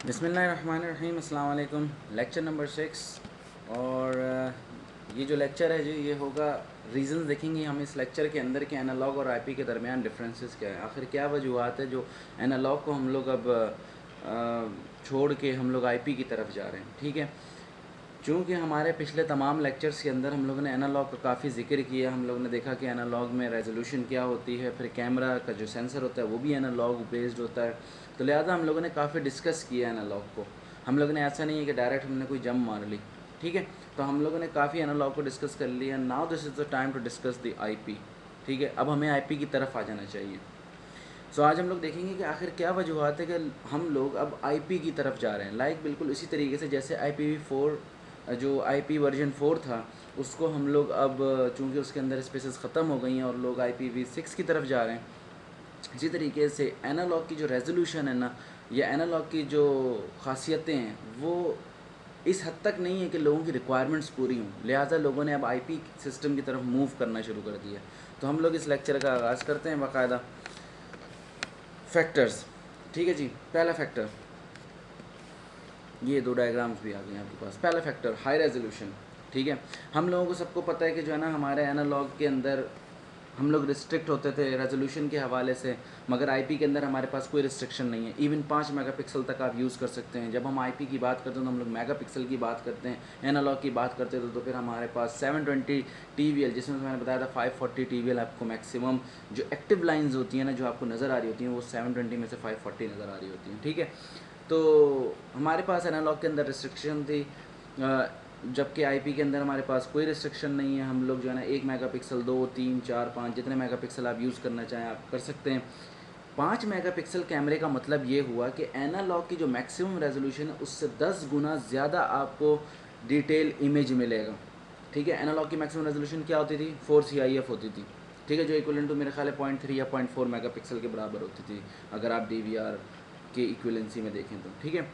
बिस्मिल्लाहिर्रहमानिर्रहीम, अस्सलाम वालेकुम। Lecture number 6। और ये जो लेक्चर है जी, ये होगा रीज़न्स देखेंगे हम इस लेक्चर के अंदर के एनालॉग और आईपी के दरमियान डिफरेंसेस क्या है, आखिर क्या वजूहत है जो एनालॉग को हम लोग अब छोड़ के हम लोग आईपी की तरफ जा रहे हैं। ठीक है, चूँकि हमारे पिछले तमाम लेक्चर्स के अंदर हम लोगों ने एनालॉग का काफ़ी ज़िक्र किया, हम लोगों ने देखा कि एनालॉग में रेजोल्यूशन क्या होती है, फिर कैमरा का जो सेंसर होता है वो भी एनालॉग बेस्ड होता है। तो लिहाजा हम लोगों ने काफ़ी डिस्कस किया एनालॉग को। हम लोगों ने ऐसा नहीं है कि डायरेक्ट हमने कोई जंप मार ली। ठीक है, तो हम लोगों ने काफ़ी एनालॉग को डिस्कस कर लिया। Now this is the time to discuss the IP. ठीक है, अब हमें आईपी की तरफ आ जाना चाहिए। सो आज हम लोग देखेंगे कि आखिर क्या वजूहत है कि हम लोग अब आईपी की तरफ जा रहे हैं। बिल्कुल इसी तरीके से जैसे IPv4 जो आईपी वर्जन 4 था, उसको हम लोग अब चूँकि उसके अंदर स्पेसेस ख़त्म हो गई हैं और लोग IPv6 की तरफ जा रहे हैं, इसी तरीके से एनालॉग की जो रेजोल्यूशन है ना, या एनालॉग की जो खासियतें हैं, वो इस हद तक नहीं है कि लोगों की रिक्वायरमेंट्स पूरी हों। लिहाजा लोगों ने अब आईपी सिस्टम की तरफ मूव करना शुरू कर दिया। तो हम लोग इस लेक्चर का आगाज़ करते हैं बाकायदा फैक्टर्स। ठीक है जी, पहला फैक्टर, ये दो डायग्राम्स भी आ गए हैं आपके पास। पहला फैक्टर हाई रेजोल्यूशन। ठीक है, हम लोगों को सबको पता है कि जो है ना, हमारे एनालॉग के अंदर हम लोग रिस्ट्रिक्ट होते थे रेजोल्यूशन के हवाले से, मगर आईपी के अंदर हमारे पास कोई रिस्ट्रिक्शन नहीं है। इवन 5 मेगापिक्सल तक आप यूज़ कर सकते हैं। जब हम आईपी की बात करते हैं तो हम लोग मेगापिक्सल की बात करते हैं, एनालॉग की बात करते थे तो फिर हमारे पास 720 TVL, जिसमें मैंने बताया था 540 TVL आपको मैक्सिमम जो एक्टिव लाइंस होती हैं ना, जो आपको नज़र आ रही होती हैं, वो 720 में से 540 नज़र आ रही होती हैं। ठीक है, तो हमारे पास एनालॉग के अंदर रिस्ट्रिक्शन थी, जबकि आईपी के अंदर हमारे पास कोई रिस्ट्रिक्शन नहीं है। हम लोग जो है ना 1 मेगापिक्सल, 2, 3, 4, 5 जितने मेगापिक्सल आप यूज़ करना चाहें आप कर सकते हैं। 5 मेगापिक्सल कैमरे का मतलब ये हुआ कि एनालॉग की जो मैक्सिमम रेजोल्यूशन है उससे 10 गुना ज़्यादा आपको डिटेल इमेज मिलेगा। ठीक है, एनालॉग की मैक्सिमम रेजोल्यूशन क्या होती थी? 4 CIF होती थी। ठीक है, जो इक्वलेंट टू मेरे ख्याल है 0.3 या 0.4 मेगापिक्सल के बराबर होती थी, अगर आप DVR के इक्वलेंसी में देखें तो। ठीक है,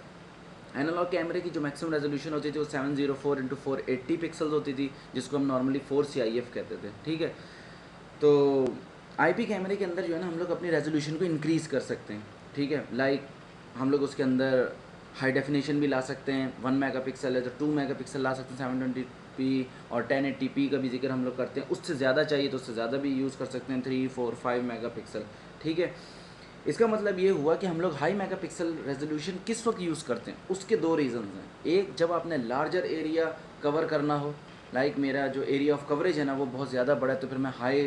एनालॉग कैमरे की जो मैक्सिमम रेजोल्यूशन होती थी वो 704x480 पिक्सल्स होती थी, जिसको हम नॉर्मली 4 CIF कहते थे। ठीक है, तो आईपी कैमरे के अंदर जो है ना, हम लोग अपनी रेजोल्यूशन को इंक्रीज़ कर सकते हैं। ठीक है, हम लोग उसके अंदर हाई डेफिनेशन भी ला सकते हैं। 1 मेगापिक्सल है तो 2 मेगापिक्सल ला सकते हैं 720p, और 1080p का भी जिक्र हम लोग करते हैं। उससे ज़्यादा चाहिए तो उससे ज़्यादा भी यूज़ कर सकते हैं, 3, 4, 5 मेगापिक्सल। ठीक है, इसका मतलब ये हुआ कि हम लोग हाई मेगापिक्सल रेजोल्यूशन किस वक्त यूज़ करते हैं, उसके दो रीज़न्स हैं। एक, जब आपने लार्जर एरिया कवर करना हो, मेरा जो एरिया ऑफ कवरेज है ना वो बहुत ज़्यादा बड़ा है, तो फिर मैं हाई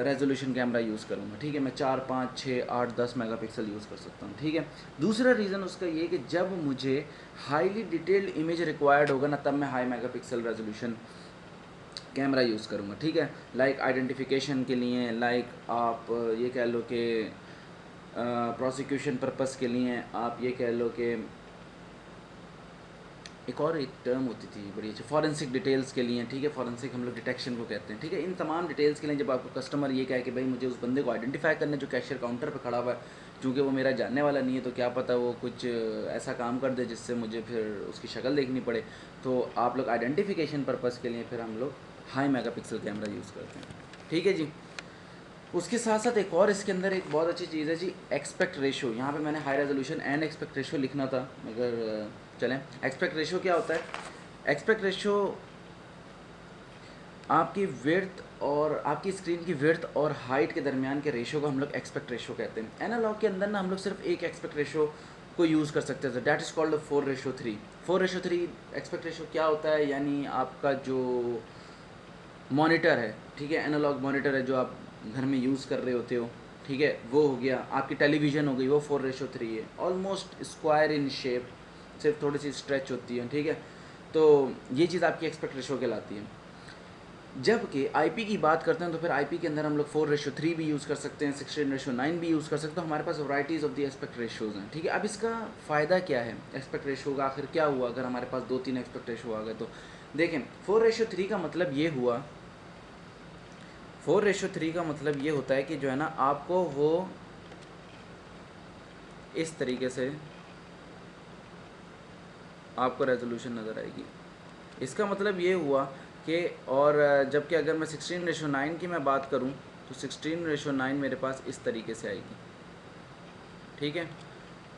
रेजोल्यूशन कैमरा यूज़ करूँगा। ठीक है, मैं 4, 5, 6, 8, 10 मेगापिक्सल यूज़ कर सकता हूँ। ठीक है, दूसरा रीज़न उसका ये कि जब मुझे हाईली डिटेल्ड इमेज रिक्वायर्ड होगा ना, तब मैं high megapixel resolution camera use करूँगा। ठीक है, आइडेंटिफिकेशन के लिए, आप ये कह लो कि प्रोसिक्यूशन पर्पस के लिए, आप ये कह लो कि एक और एक टर्म होती थी बड़ी अच्छी, फॉरेंसिक डिटेल्स के लिए। ठीक है, फॉरेंसिक हम लोग डिटेक्शन को कहते हैं। ठीक है, इन तमाम डिटेल्स के लिए जब आपको कस्टमर ये कहे कि भाई मुझे उस बंदे को आइडेंटिफाई करना है जो कैशियर काउंटर पर खड़ा हुआ है, चूँकि वो मेरा जानने वाला नहीं है, तो क्या पता वो कुछ ऐसा काम कर दे जिससे मुझे फिर उसकी शक्ल देखनी पड़े, तो आप लोग आइडेंटिफिकेशन पर्पज़ के लिए फिर हम लोग हाई मेगापिक्सल कैमरा यूज़ करते हैं। ठीक है जी, उसके साथ साथ एक और इसके अंदर एक बहुत अच्छी चीज़ है जी, एक्सपेक्ट रेशो। यहाँ पे मैंने high resolution and expect ratio लिखना था, मगर चलें, एक्सपेक्ट रेशो क्या होता है? एक्सपेक्ट रेशो आपकी विड्थ और आपकी स्क्रीन की विड्थ और हाइट के दरमियान के रेशो को हम लोग एक्सपेक्ट रेशो कहते हैं। एनालॉग के अंदर ना हम लोग सिर्फ एक एक्सपेक्ट रेशो को यूज़ कर सकते हैं, that is called 4:3। 4:3 expect ratio क्या होता है? यानी आपका जो मॉनिटर है, ठीक है, एनालॉग मॉनिटर है जो आप घर में यूज़ कर रहे होते हो, ठीक है, वो हो गया। आपकी टेलीविज़न हो गई, वो 4:3 है, ऑलमोस्ट स्क्वायर इन शेप, सिर्फ थोड़ी सी स्ट्रेच होती है। ठीक है, तो ये चीज़ आपकी एक्सपेक्ट रेशो कहलाती है। जबकि आईपी की बात करते हैं तो फिर आईपी के अंदर हम लोग 4:3 भी यूज़ कर सकते हैं, 16:9 भी यूज़ कर सकते हैं। हमारे पास varieties of the aspect ratios हैं। ठीक है, अब इसका फ़ायदा क्या है? एस्पेक्ट रेशो का आखिर क्या हुआ अगर हमारे पास 2-3 एस्पेक्ट रेशो आ गए तो? देखें, 4:3 का मतलब ये हुआ, 4:3 का मतलब ये होता है कि जो है ना, आपको वो इस तरीके से आपको रेजोल्यूशन नज़र आएगी। इसका मतलब ये हुआ कि, और जबकि अगर मैं 16:9 की मैं बात करूं तो 16:9 मेरे पास इस तरीके से आएगी। ठीक है,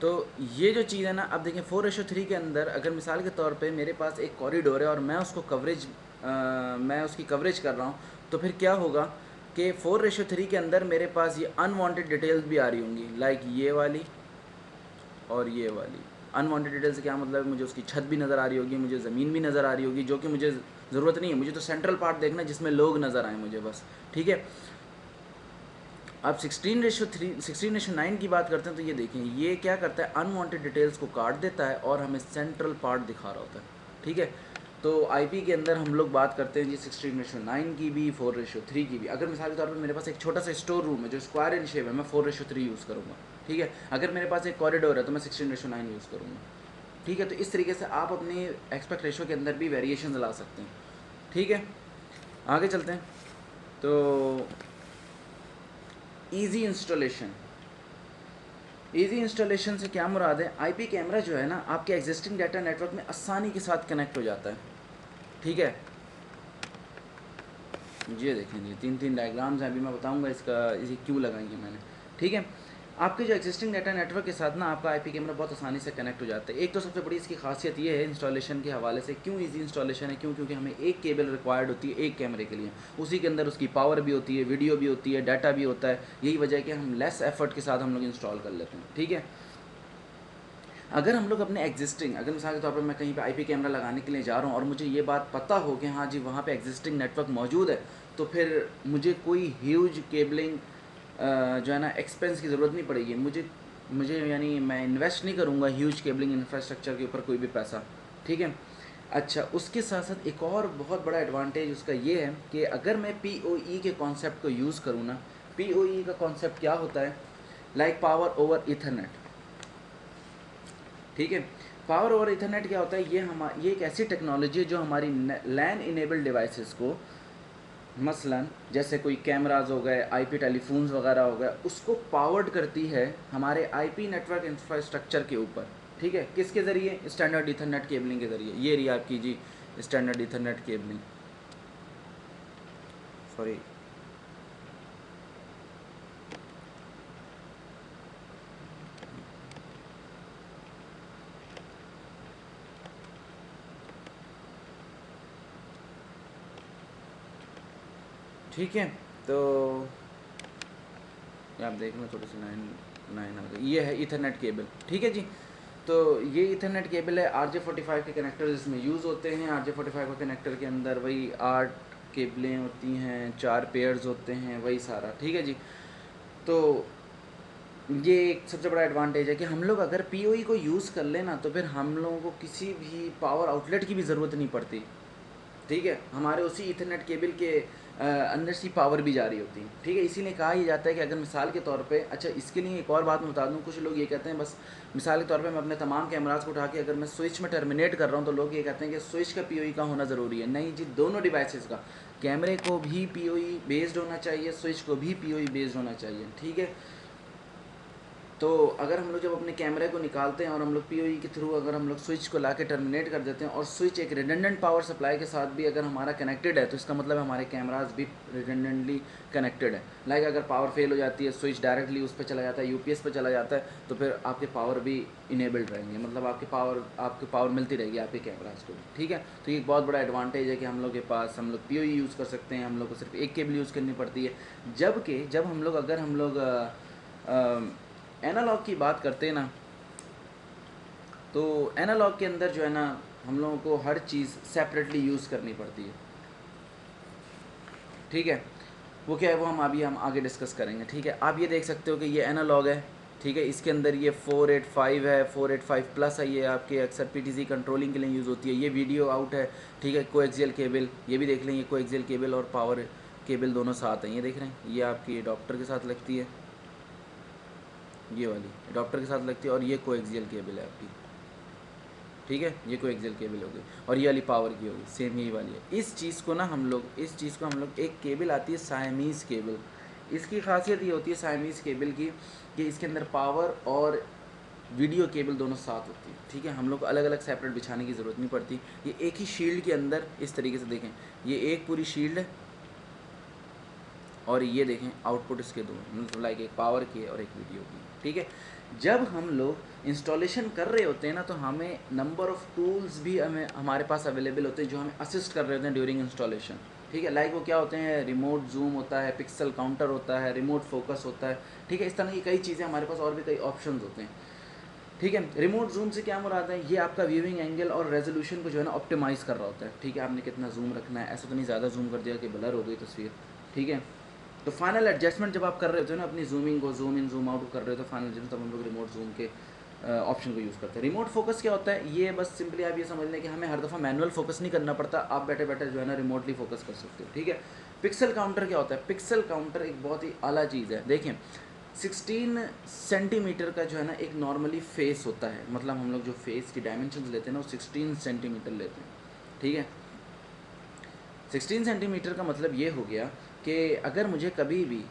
तो ये जो चीज़ है ना, अब देखें 4:3 के अंदर अगर मिसाल के तौर पे मेरे पास एक कॉरिडोर है और मैं उसको मैं उसकी कवरेज कर रहा हूँ, तो फिर क्या होगा कि 4:3 के अंदर मेरे पास ये अनवांटेड डिटेल्स भी आ रही होंगी, लाइक ये वाली और ये वाली। अनवांटेड डिटेल्स से क्या मतलब है, मुझे उसकी छत भी नज़र आ रही होगी, मुझे ज़मीन भी नज़र आ रही होगी, जो कि मुझे ज़रूरत नहीं है। मुझे तो सेंट्रल पार्ट देखना है जिसमें लोग नज़र आए मुझे बस, ठीक है। अब 16:9 की बात करते हैं, तो ये देखें ये क्या करता है, अनवांटेड डिटेल्स को काट देता है और हमें सेंट्रल पार्ट दिखा रहा होता है, ठीक है। तो आईपी के अंदर हम लोग बात करते हैं जी 16:9 की भी, 4:3 की भी। अगर मिसाल के तौर पर मेरे पास एक छोटा सा स्टोर रूम है जो स्क्वायर इन शेप है, मैं 4:3 यूज़ करूँगा, ठीक है। अगर मेरे पास एक कॉरिडोर है तो मैं 16:9 यूज़ करूँगा, ठीक है। तो इस तरीके से आप अपने एस्पेक्ट रेशो के अंदर भी वेरिएशन ला सकते हैं, ठीक है। आगे चलते हैं। तो ईजी इंस्टॉलेशन, ईजी इंस्टॉलेशन से क्या मुराद है, आईपी कैमरा जो है ना आपके एग्जिस्टिंग डाटा नेटवर्क में आसानी के साथ कनेक्ट हो जाता है, ठीक है। ये देखें जी 3 डायग्राम्स हैं, अभी मैं बताऊंगा इसे क्यों लगाएंगे मैंने, ठीक है। आपके जो एग्जिस्टिंग डाटा नेटवर्क के साथ ना आपका आईपी कैमरा बहुत आसानी से कनेक्ट हो जाता है। एक तो सबसे बड़ी इसकी खासियत ये है इंस्टॉलेशन के हवाले से, क्यों इजी इंस्टॉलेशन है, क्योंकि हमें एक केबल रिक्वायर्ड होती है एक कैमरे के लिए, उसी के अंदर उसकी पावर भी होती है, वीडियो भी होती है, डाटा भी होता है। यही वजह है कि हम लेस एफर्ट के साथ हम लोग इंस्टॉल कर लेते हैं, ठीक है। अगर हम लोग अपने अगर मिसाल के तौर पर मैं कहीं पे आईपी कैमरा लगाने के लिए जा रहा हूँ और मुझे ये बात पता हो कि हाँ जी वहाँ पे एग्जिस्टिंग नेटवर्क मौजूद है, तो फिर मुझे कोई ह्यूज केबलिंग जो है ना एक्सपेंस की ज़रूरत नहीं पड़ेगी। मुझे यानी मैं इन्वेस्ट नहीं करूँगा ह्यूज केबलिंग इंफ्रास्ट्रक्चर के ऊपर कोई भी पैसा, ठीक है। अच्छा, उसके साथ साथ एक और बहुत बड़ा एडवांटेज उसका ये है कि अगर मैं पीओई के कॉन्सेप्ट को यूज़ करूँ ना, पीओई का कॉन्सेप्ट क्या होता है, लाइक पावर ओवर इथरनेट, ठीक है। पावर ओवर इथरनेट क्या होता है, ये एक ऐसी टेक्नोलॉजी है जो हमारी लैन इनेबल्ड डिवाइसेस को, मसलन जैसे कोई कैमराज हो गए, आईपी टेलीफोन्स वगैरह हो गए, उसको पावर्ड करती है हमारे आईपी नेटवर्क इंफ्रास्ट्रक्चर के ऊपर, ठीक है। किसके ज़रिए, स्टैंडर्ड इथरनेट केबलिंग के ज़रिए। ये रही आपकी जी स्टैंडर्ड इथरनेट केबलिंग, सॉरी ठीक है। तो आप देख लो थोड़ी सी 9 आ गई, ये है इथरनेट केबल, ठीक है जी। तो ये इथरनेट केबल है, RJ45 के कनेक्टर इसमें यूज़ होते हैं। RJ45 के कनेक्टर के अंदर वही 8 केबलें होती हैं, 4 पेयर्स होते हैं, वही सारा, ठीक है जी। तो ये एक सबसे बड़ा एडवांटेज है कि हम लोग अगर पीओई को यूज़ कर लेना तो फिर हम लोगों को किसी भी पावर आउटलेट की भी ज़रूरत नहीं पड़ती, ठीक है। हमारे उसी इथरनेट केबल के अंदर से पावर भी जा रही होती है, ठीक है। इसीलिए कहा यह जाता है कि अगर मिसाल के तौर पे, अच्छा इसके लिए एक और बात मैं बता दूं, कुछ लोग ये कहते हैं बस मिसाल के तौर पे मैं अपने तमाम कैमराज को उठा के अगर मैं स्विच में टर्मिनेट कर रहा हूं तो लोग ये कहते हैं कि स्विच का पीओई का होना ज़रूरी है। नहीं जी, दोनों डिवाइसेस का, कैमरे को भी पीओई बेस्ड होना चाहिए, स्विच को भी पीओई बेस्ड होना चाहिए, ठीक है। तो अगर हम लोग जब अपने कैमरे को निकालते हैं और हम लोग पीओई के थ्रू अगर हम लोग स्विच को ला के टर्मिनेट कर देते हैं और स्विच एक रिडंडेंट पावर सप्लाई के साथ भी अगर हमारा कनेक्टेड है, तो इसका मतलब हमारे कैमराज भी रिडंडेंटली कनेक्टेड है। लाइक अगर पावर फेल हो जाती है, स्विच डायरेक्टली उस पर चला जाता है, यूपीएस पर चला जाता है, तो फिर आपके पावर भी इनेबल्ड रहेंगे, मतलब आपकी पावर मिलती रहेगी आपके कैमराज को, ठीक है। तो ये एक बहुत बड़ा एडवांटेज है कि हम लोग के पास हम लोग पीओई यूज़ कर सकते हैं, हम लोग को सिर्फ एक केबल यूज़ करनी पड़ती है। जबकि जब हम लोग एनालॉग की बात करते हैं ना, तो एनालॉग के अंदर जो है ना हम लोगों को हर चीज़ सेपरेटली यूज़ करनी पड़ती है, ठीक है। वो क्या है वो हम आगे डिस्कस करेंगे, ठीक है। आप ये देख सकते हो कि ये एनालॉग है, ठीक है। इसके अंदर ये 485 है, 485 प्लस है, ये आपके अक्सर पीटीसी कंट्रोलिंग के लिए यूज़ होती है। ये वीडियो आउट है, ठीक है। कोएक्सियल केबल, ये भी देख लें, ये कोएक्सियल केबल और पावर केबल दोनों साथ हैं, ये देख रहे हैं। ये आपकी अडॉप्टर के साथ लगती है, ये वाली अडॉप्टर के साथ लगती है, और ये कोएक्सियल केबल है आपकी, ठीक है। ये कोएक्सियल केबल होगी और ये वाली पावर की होगी, सेम यही वाली है। इस चीज़ को हम लोग एक केबल आती है सायमीज़ केबल। इसकी खासियत ये होती है सायमीज़ केबल की कि इसके अंदर पावर और वीडियो केबल दोनों साथ होती है, ठीक है। हम लोग को अलग अलग सेपरेट बिछाने की ज़रूरत नहीं पड़ती। ये एक ही शील्ड के अंदर इस तरीके से देखें, ये एक पूरी शील्ड है और ये देखें आउटपुट इसके दो, मतलब लाइक एक पावर की है और एक वीडियो की, ठीक है। जब हम लोग इंस्टॉलेशन कर रहे होते हैं ना, तो हमें नंबर ऑफ़ टूल्स भी हमारे पास अवेलेबल होते हैं जो हमें असिस्ट कर रहे होते हैं ड्यूरिंग इंस्टॉलेशन, ठीक है। लाइक वो क्या होते हैं, रिमोट जूम होता है, पिक्सल काउंटर होता है, रिमोट फोकस होता है, ठीक है। इस तरह की कई चीज़ें हमारे पास और भी कई ऑप्शन होते हैं, ठीक है। रिमोट जूम से क्या मुराद है, ये आपका व्यूइंग एंगल और रेजोल्यूशन को जो है ना ऑप्टिमाइज़ कर रहा होता है, ठीक है। आपने कितना जूम रखना है, ऐसा तो नहीं ज़्यादा जूम कर दिया कि ब्लर हो गई तस्वीर, ठीक है। तो फाइनल एडजस्टमेंट जब आप कर रहे होते हो ना, अपनी जूमिंग को जूम इन जूम आउट कर रहे हो, तो फाइनल एडजस्टमेंट तब हम लोग रिमोट जूम के ऑप्शन को यूज़ करते हैं। रिमोट फोकस क्या होता है, ये बस सिंपली आप ये समझ लें कि हमें हर दफ़ा मैनुअल फोकस नहीं करना पड़ता, आप बैठे बैठे जो है ना रिमोटली फोकस कर सकते हो, ठीक है। पिक्सल काउंटर क्या होता है, पिक्सल काउंटर एक बहुत ही आला चीज़ है। देखिए 16 सेंटीमीटर का जो है ना एक नॉर्मली फेस होता है, मतलब हम लोग जो फेस की डायमेंशन लेते हैं ना वो 16 सेंटीमीटर लेते हैं, ठीक है। 16 सेंटीमीटर का मतलब ये हो गया कि अगर मुझे कभी भी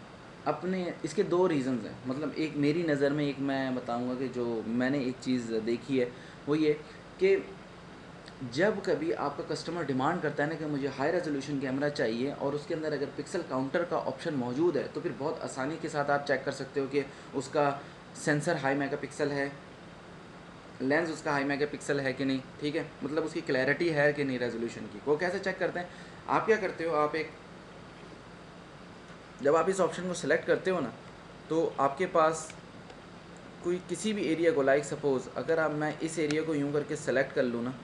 अपने, इसके दो रीज़न्स हैं, मतलब एक मेरी नज़र में, एक मैं बताऊंगा कि जो मैंने एक चीज़ देखी है वो ये कि जब कभी आपका कस्टमर डिमांड करता है ना कि मुझे हाई रेजोल्यूशन कैमरा चाहिए और उसके अंदर अगर पिक्सल काउंटर का ऑप्शन मौजूद है, तो फिर बहुत आसानी के साथ आप चेक कर सकते हो कि उसका सेंसर हाई मेगापिक्सल है, लेंस उसका हाई मेगापिक्सल है कि नहीं, ठीक है। मतलब उसकी क्लैरिटी है कि नहीं रेजोल्यूशन की। वो कैसे चेक करते हैं, आप क्या करते हो, आप एक, जब आप इस ऑप्शन को सिलेक्ट करते हो ना, तो आपके पास कोई किसी भी एरिया को, लाइक सपोज़ अगर आप, मैं इस एरिया को यूँ करके सेलेक्ट कर लूँ ना,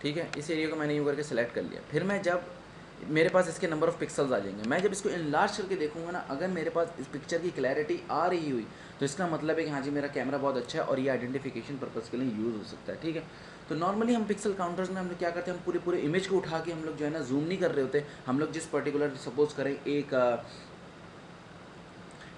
ठीक है, इस एरिया को मैंने यूँ करके सेलेक्ट कर लिया, फिर मैं जब, मेरे पास इसके नंबर ऑफ़ पिक्सल्स आ जाएंगे, मैं जब इसको इनलार्ज करके देखूंगा ना, अगर मेरे पास इस पिक्चर की क्लैरिटी आ रही हुई, तो इसका मतलब है कि हाँ जी मेरा कैमरा बहुत अच्छा है और ये आइडेंटिफिकेशन पर्पज़ के लिए यूज़ हो सकता है, ठीक है। तो नॉर्मली हम पिक्सल काउंटर्स में हम लोग क्या करते हैं, हम पूरे पूरे इमेज को उठा के हम लोग जो है ना जूम नहीं कर रहे होते, हम लोग जिस पर्टिकुलर, सपोज़ करें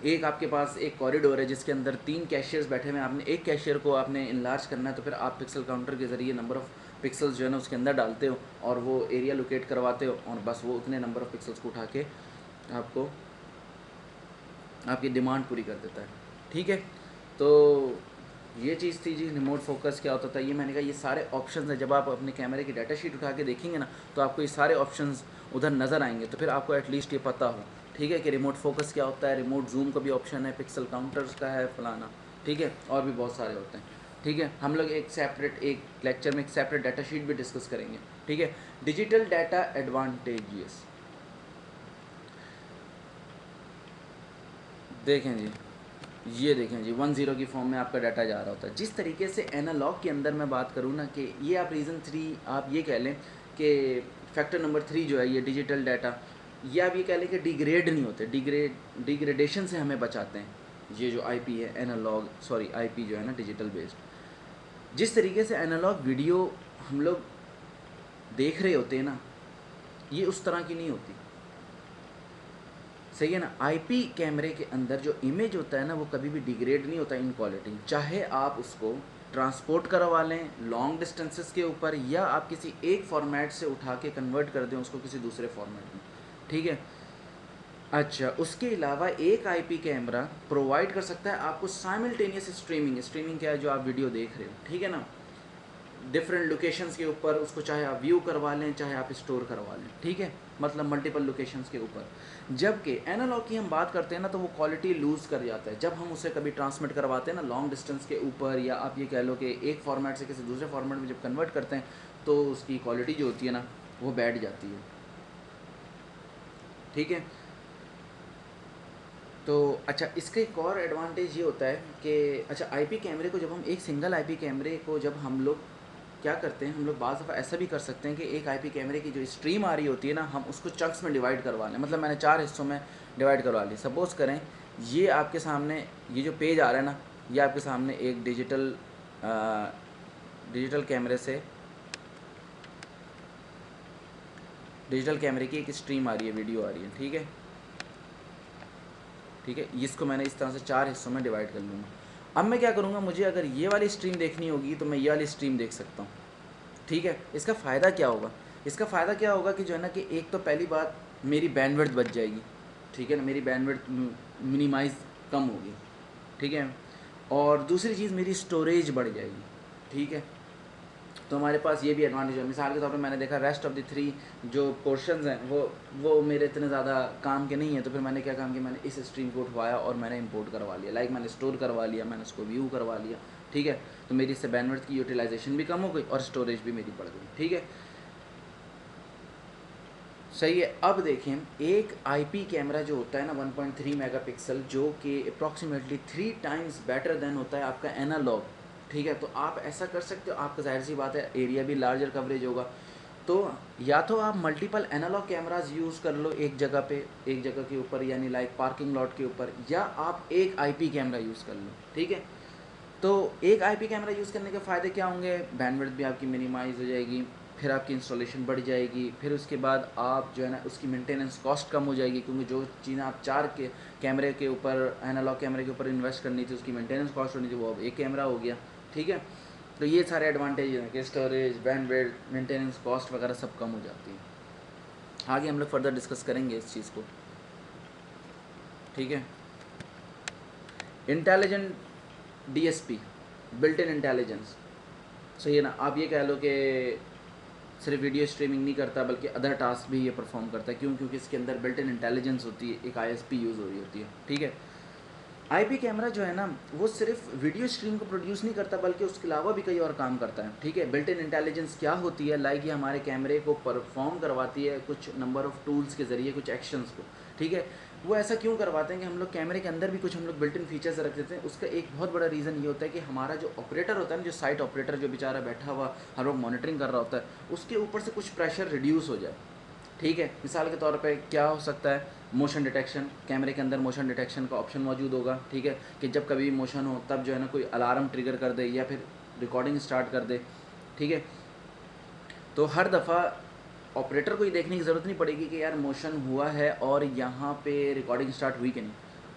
एक आपके पास एक कॉरिडोर है जिसके अंदर 3 कैशियर्स बैठे हुए हैं, आपने एक कैशियर को आपने इनलार्ज करना है, तो फिर आप पिक्सल काउंटर के ज़रिए नंबर ऑफ़ पिक्सल्स जो है ना उसके अंदर डालते हो और वो एरिया लोकेट करवाते हो, और बस वो उतने नंबर ऑफ़ पिक्सल्स को उठा के आपको आपकी डिमांड पूरी कर देता है, ठीक है। तो ये चीज़ थी जी, रिमोट फोकस क्या होता था, ये मैंने कहा ये सारे ऑप्शंस हैं। जब आप अपने कैमरे की डाटा शीट उठा के देखेंगे ना, तो आपको ये सारे ऑप्शंस उधर नज़र आएंगे, तो फिर आपको एटलीस्ट ये पता हो, ठीक है, कि रिमोट फोकस क्या होता है, रिमोट जूम का भी ऑप्शन है, पिक्सल काउंटर्स का है, फलाना, ठीक है, और भी बहुत सारे होते हैं, ठीक है। हम लोग एक सेपरेट, एक लेक्चर में एक सेपरेट डाटा शीट भी डिस्कस करेंगे, ठीक है। डिजिटल डाटा एडवांटेजेस, देखें जी, ये देखें जी 10 की फॉर्म में आपका डाटा जा रहा होता है। जिस तरीके से एनालॉग के अंदर मैं बात करूँ ना, कि ये आप रीज़न 3 आप ये कह लें कि फैक्टर नंबर 3 जो है ये डिजिटल डाटा, ये आप ये कह लें कि डिग्रेड नहीं होते, डिग्रेडेशन से हमें बचाते हैं। ये जो आईपी है एनालॉग, सॉरी आईपी जो है ना डिजिटल बेस्ड, जिस तरीके से एनालॉग वीडियो हम लोग देख रहे होते हैं ना, ये उस तरह की नहीं होती, सही है ना। आईपी कैमरे के अंदर जो इमेज होता है ना, वो कभी भी डिग्रेड नहीं होता इन क्वालिटी, चाहे आप उसको ट्रांसपोर्ट करवा लें लॉन्ग डिस्टेंसेस के ऊपर, या आप किसी एक फॉर्मेट से उठा के कन्वर्ट कर दें उसको किसी दूसरे फॉर्मेट में, ठीक है। अच्छा, उसके अलावा एक आईपी कैमरा प्रोवाइड कर सकता है आपको साइमल्टेनियस स्ट्रीमिंग। स्ट्रीमिंग क्या है, जो आप वीडियो देख रहे हो, ठीक है ना, डिफरेंट लोकेशंस के ऊपर, उसको चाहे आप व्यू करवा लें चाहे आप स्टोर करवा लें, ठीक है, मतलब मल्टीपल लोकेशंस के ऊपर। जबकि एनालॉग की हम बात करते हैं ना, तो वो क्वालिटी लूज़ कर जाता है जब हम उसे कभी ट्रांसमिट करवाते हैं ना लॉन्ग डिस्टेंस के ऊपर, या आप ये कह लो कि एक फॉर्मेट से किसी दूसरे फॉर्मेट में जब कन्वर्ट करते हैं, तो उसकी क्वालिटी जो होती है ना वो बैठ जाती है, ठीक है। तो अच्छा, इसका एक और एडवांटेज ये होता है कि अच्छा, आईपी कैमरे को जब हम, एक सिंगल आईपी कैमरे को जब हम लोग क्या करते हैं, हम लोग बाज़ दफ़ा ऐसा भी कर सकते हैं कि एक आईपी कैमरे की जो स्ट्रीम आ रही होती है ना, हम उसको चंक्स में डिवाइड करवा लें। मतलब मैंने 4 हिस्सों में डिवाइड करवा ली। सपोज़ करें ये आपके सामने ये जो पेज आ रहा है ना, ये आपके सामने एक डिजिटल कैमरे से, डिजिटल कैमरे की एक स्ट्रीम आ रही है, वीडियो आ रही है, ठीक है, ठीक है। इसको मैंने इस तरह से 4 हिस्सों में डिवाइड कर लूँगा। अब मैं क्या करूँगा, मुझे अगर ये वाली स्ट्रीम देखनी होगी तो मैं ये वाली स्ट्रीम देख सकता हूँ, ठीक है। इसका फ़ायदा क्या होगा, इसका फ़ायदा क्या होगा कि जो है ना, कि एक तो पहली बात मेरी बैंडविड्थ बच जाएगी, ठीक है ना, मेरी बैंडविड्थ मिनिमाइज़ कम होगी, ठीक है। और दूसरी चीज़ मेरी स्टोरेज बढ़ जाएगी, ठीक है। तो हमारे पास ये भी एडवांटेज है। मिसाल के तौर पे मैंने देखा रेस्ट ऑफ द 3 जो पोर्शंस हैं वो मेरे इतने ज़्यादा काम के नहीं है, तो फिर मैंने क्या काम किया, मैंने इस स्ट्रीम को उठवाया और मैंने इंपोर्ट करवा लिया, लाइक मैंने स्टोर करवा लिया, मैंने उसको व्यू करवा लिया, ठीक है। तो मेरी इससे बैंडविड्थ की यूटिलाइजेशन भी कम हो गई और स्टोरेज भी मेरी बढ़ गई, ठीक है, सही है। अब देखें एक आईपी कैमरा जो होता है ना 1.3 मेगापिक्सल, जो कि अप्रॉक्सीमेटली 3 टाइम्स बेटर देन होता है आपका एनालॉग, ठीक है। तो आप ऐसा कर सकते हो, आपका जाहिर सी बात है एरिया भी लार्जर कवरेज होगा, तो या तो आप मल्टीपल एनालॉग कैमराज यूज़ कर लो एक जगह पे, एक जगह के ऊपर, यानी लाइक पार्किंग लॉट के ऊपर, या आप एक आईपी कैमरा यूज़ कर लो, ठीक है। तो एक आईपी कैमरा यूज़ करने के फ़ायदे क्या होंगे, बैंडविड्थ भी आपकी मिनिमाइज़ हो जाएगी, फिर आपकी इंस्टॉलेशन बढ़ जाएगी, फिर उसके बाद आप जो है ना उसकी मेंटेनेंस कॉस्ट कम हो जाएगी, क्योंकि जो चीज़ें आप 4 के कैमरे के ऊपर, एनालॉग कैमरे के ऊपर इन्वेस्ट करनी थी, उसकी मेंटेनेंस कॉस्ट होनी थी, वो अब एक कैमरा हो गया, ठीक है। तो ये सारे एडवांटेज हैं कि स्टोरेज, बैंडविड्थ, मेंटेनेंस कॉस्ट वगैरह सब कम हो जाती है। आगे हम लोग फर्दर डिस्कस करेंगे इस चीज़ को, ठीक है। Intelligent DSP, built in intelligence, सही है ना। आप ये कह लो कि सिर्फ वीडियो स्ट्रीमिंग नहीं करता बल्कि अदर टास्क भी ये परफॉर्म करता है, क्यों, क्योंकि इसके अंदर बिल्ट इन इंटेलिजेंस होती है, एक आईएसपी यूज़ हो रही होती है, ठीक है। आईपी कैमरा जो है ना वो सिर्फ वीडियो स्ट्रीम को प्रोड्यूस नहीं करता बल्कि उसके अलावा भी कई और काम करता है, ठीक है। बिल्ट इन इंटेलिजेंस क्या होती है, लाइक ये हमारे कैमरे को परफॉर्म करवाती है कुछ नंबर ऑफ़ टूल्स के ज़रिए, कुछ एक्शंस को, ठीक है। वो ऐसा क्यों करवाते हैं कि हम लोग कैमरे के अंदर भी कुछ हम लोग बिल्ट इन फीचर्स रख देते हैं। उसका एक बहुत बड़ा रीज़न ये होता है कि हमारा जो ऑपरेटर होता है ना, जो साइट ऑपरेटर जो बेचारा बैठा हुआ हर वक्त मॉनिटरिंग कर रहा होता है, उसके ऊपर से कुछ प्रेशर रिड्यूस हो जाए, ठीक है। मिसाल के तौर पे क्या हो सकता है, मोशन डिटेक्शन, कैमरे के अंदर मोशन डिटेक्शन का ऑप्शन मौजूद होगा, ठीक है, कि जब कभी मोशन हो तब जो है ना कोई अलार्म ट्रिगर कर दे या फिर रिकॉर्डिंग स्टार्ट कर दे, ठीक है। तो हर दफ़ा ऑपरेटर को ये देखने की ज़रूरत नहीं पड़ेगी कि यार मोशन हुआ है और यहाँ पे रिकॉर्डिंग स्टार्ट हुई कि नहीं,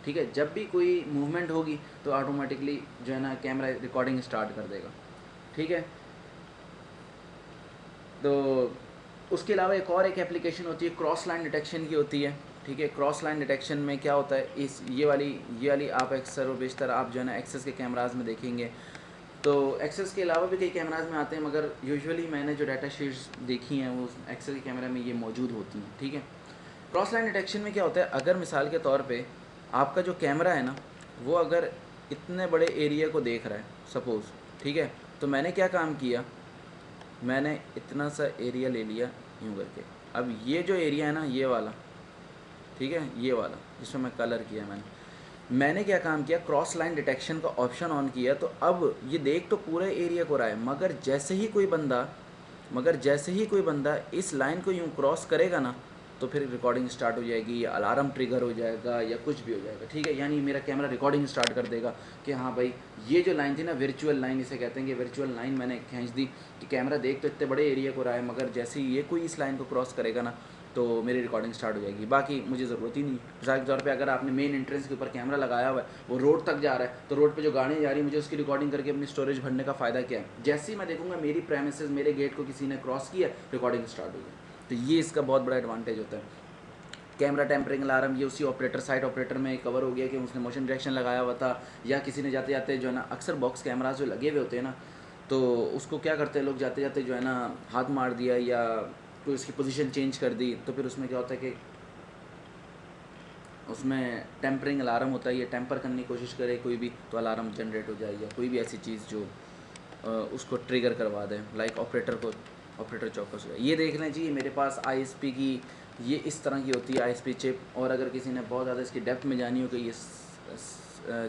ठीक है। जब भी कोई मूवमेंट होगी तो ऑटोमेटिकली जो है ना कैमरा रिकॉर्डिंग स्टार्ट कर देगा, ठीक है। तो उसके अलावा एक एप्लीकेशन होती है क्रॉस लाइन डिटेक्शन की होती है, ठीक है। क्रॉस लाइन डिटेक्शन में क्या होता है, इस ये वाली आप अक्सर व बेशतर आप जो है ना एक्सेस के कैमराज में देखेंगे। तो एक्सेस के अलावा भी कई कैमराज में आते हैं, मगर यूजुअली मैंने जो डाटा शीट्स देखी हैं वो एक्सेस के कैमरा में ये मौजूद होती हैं, ठीक है। क्रॉस लाइन डिटेक्शन में क्या होता है, अगर मिसाल के तौर पे आपका जो कैमरा है ना वो अगर इतने बड़े एरिया को देख रहा है सपोज़, ठीक है, तो मैंने क्या काम किया, मैंने इतना सा एरिया ले लिया यूँ करके। अब ये जो एरिया है ना ये वाला, ठीक है, ये वाला जिसमें मैं कलर किया, मैंने क्या काम किया, क्रॉस लाइन डिटेक्शन का ऑप्शन ऑन किया। तो अब ये देख तो पूरे एरिया को रहा है, मगर जैसे ही कोई बंदा इस लाइन को यूँ क्रॉस करेगा ना तो फिर रिकॉर्डिंग स्टार्ट हो जाएगी या अलार्म ट्रिगर हो जाएगा या कुछ भी हो जाएगा, ठीक है। यानी मेरा कैमरा रिकॉर्डिंग स्टार्ट कर देगा कि हाँ भाई ये जो लाइन थी ना, वर्चुअल लाइन इसे कहते हैं, कि वर्चुअल लाइन मैंने खींच दी कि कैमरा देख तो इतने बड़े एरिया को रहा है, मगर जैसे ही ये कोई इस लाइन को क्रॉस करेगा ना तो मेरी रिकॉर्डिंग स्टार्ट हो जाएगी, बाकी मुझे ज़रूरत ही नहीं। मिसाल के तौर पे अगर आपने मेन एंट्रेंस के ऊपर कैमरा लगाया हुआ है, वो रोड तक जा रहा है, तो रोड पे जो गाड़ियाँ जा रही हैं मुझे उसकी रिकॉर्डिंग करके अपनी स्टोरेज भरने का फ़ायदा क्या है। जैसे ही मैं देखूँगा मेरी प्रेमिसेस, मेरे गेट को किसी ने क्रॉस किया, रिकॉर्डिंग स्टार्ट हो गई। तो ये इसका बहुत बड़ा एडवांटेज होता है। कैमरा टेम्परिंग अलार्म ये उसी ऑपरेटर, साइट ऑपरेटर में कवर हो गया कि उसने मोशन डिटेक्शन लगाया हुआ था, या किसी ने जाते जाते जो है ना, अक्सर बॉक्स कैमराज जो लगे हुए होते हैं ना, तो उसको क्या करते हैं लोग, जाते जाते जो है ना हाथ मार दिया या कोई उसकी पोजीशन चेंज कर दी, तो फिर उसमें क्या होता है कि उसमें टेम्परिंग अलार्म होता है, ये टेम्पर करने की कोशिश करे कोई भी तो अलार्म जनरेट हो जाए, या कोई भी ऐसी चीज़ जो उसको ट्रिगर करवा दें, लाइक ऑपरेटर चौकस हो जाए। ये देख लें जी, मेरे पास आईएसपी की ये इस तरह की होती है आईएसपी चिप, और अगर किसी ने बहुत ज़्यादा इसकी डेप्थ में जानी हो कि ये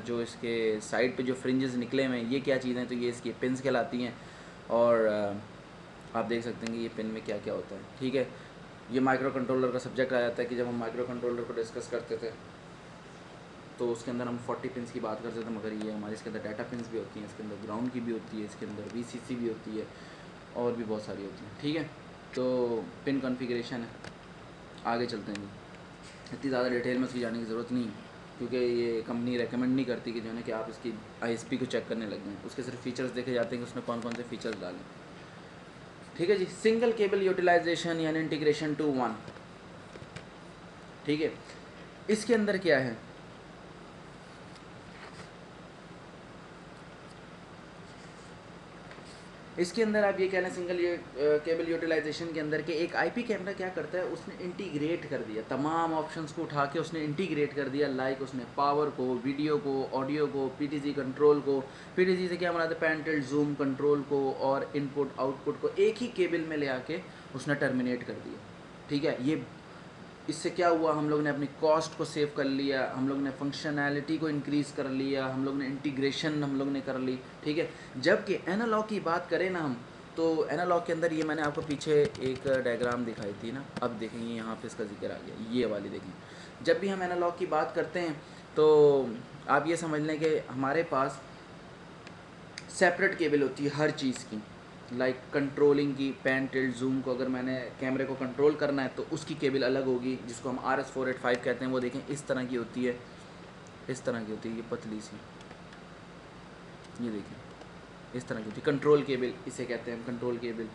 जो इसके साइड पे जो फ्रिंजेस निकले हुए हैं ये क्या चीज़ें, तो ये इसकी पिन्स कहलाती हैं, और आप देख सकते हैं कि ये पिन में क्या क्या होता है, ठीक है। ये माइक्रो कंट्रोलर का सब्जेक्ट आ जाता है कि जब हम माइक्रो कंट्रोलर को डिस्कस करते थे तो उसके अंदर हम 40 पिन्स की बात करते थे, मगर ये हमारे इसके अंदर डाटा पिन्स भी होती हैं, इसके अंदर ग्राउंड की भी होती है, इसके अंदर वीसीसी भी होती है, और भी बहुत सारी होती हैं, ठीक है। तो पिन कॉन्फ़िगरेशन है, आगे चलते हैं। इतनी ज़्यादा डिटेल में उसकी जाने की ज़रूरत नहीं, क्योंकि ये कंपनी रेकमेंड नहीं करती कि जो है ना कि आप इसकी आईएसपी को चेक करने लग जाएँ। उसके सिर्फ फीचर्स देखे जाते हैं कि उसमें कौन कौन से फीचर्स डालें, ठीक है जी। सिंगल केबल यूटिलाइजेशन यानी इंटीग्रेशन टू वन, ठीक है। इसके अंदर क्या है, इसके अंदर आप ये कह लें सिंगल केबल यूटिलाइजेशन के अंदर के एक आईपी कैमरा क्या करता है, उसने इंटीग्रेट कर दिया, तमाम ऑप्शंस को उठा के उसने इंटीग्रेट कर दिया। लाइक उसने पावर को, वीडियो को, ऑडियो को, पीटीजी कंट्रोल को, पीटीजी से क्या बनाते हैं, पैन टिल्ट जूम कंट्रोल को और इनपुट आउटपुट को एक ही केबल में ले आके उसने टर्मिनेट कर दिया। ठीक है, ये इससे क्या हुआ, हम लोग ने अपनी कॉस्ट को सेव कर लिया, हम लोग ने फंक्शनैलिटी को इंक्रीज़ कर लिया, हम लोग ने इंटीग्रेशन हम लोग ने कर ली। ठीक है, जबकि एनालॉग की बात करें ना हम, तो एनालॉग के अंदर ये मैंने आपको पीछे एक डायग्राम दिखाई थी ना, अब देखेंगे यहाँ पे इसका जिक्र आ गया, ये वाली देखें। जब भी हम एनालॉग की बात करते हैं तो आप ये समझ लें कि हमारे पास सेपरेट केबल होती है हर चीज़ की। लाइक कंट्रोलिंग की, पैन टिल्ट जूम को अगर मैंने कैमरे को कंट्रोल करना है तो उसकी केबल अलग होगी, जिसको हम RS485 कहते हैं। वो देखें इस तरह की होती है, इस तरह की होती है, ये पतली सी, ये देखें इस तरह की होती है, कंट्रोल केबल इसे कहते हैं हम, कंट्रोल केबल।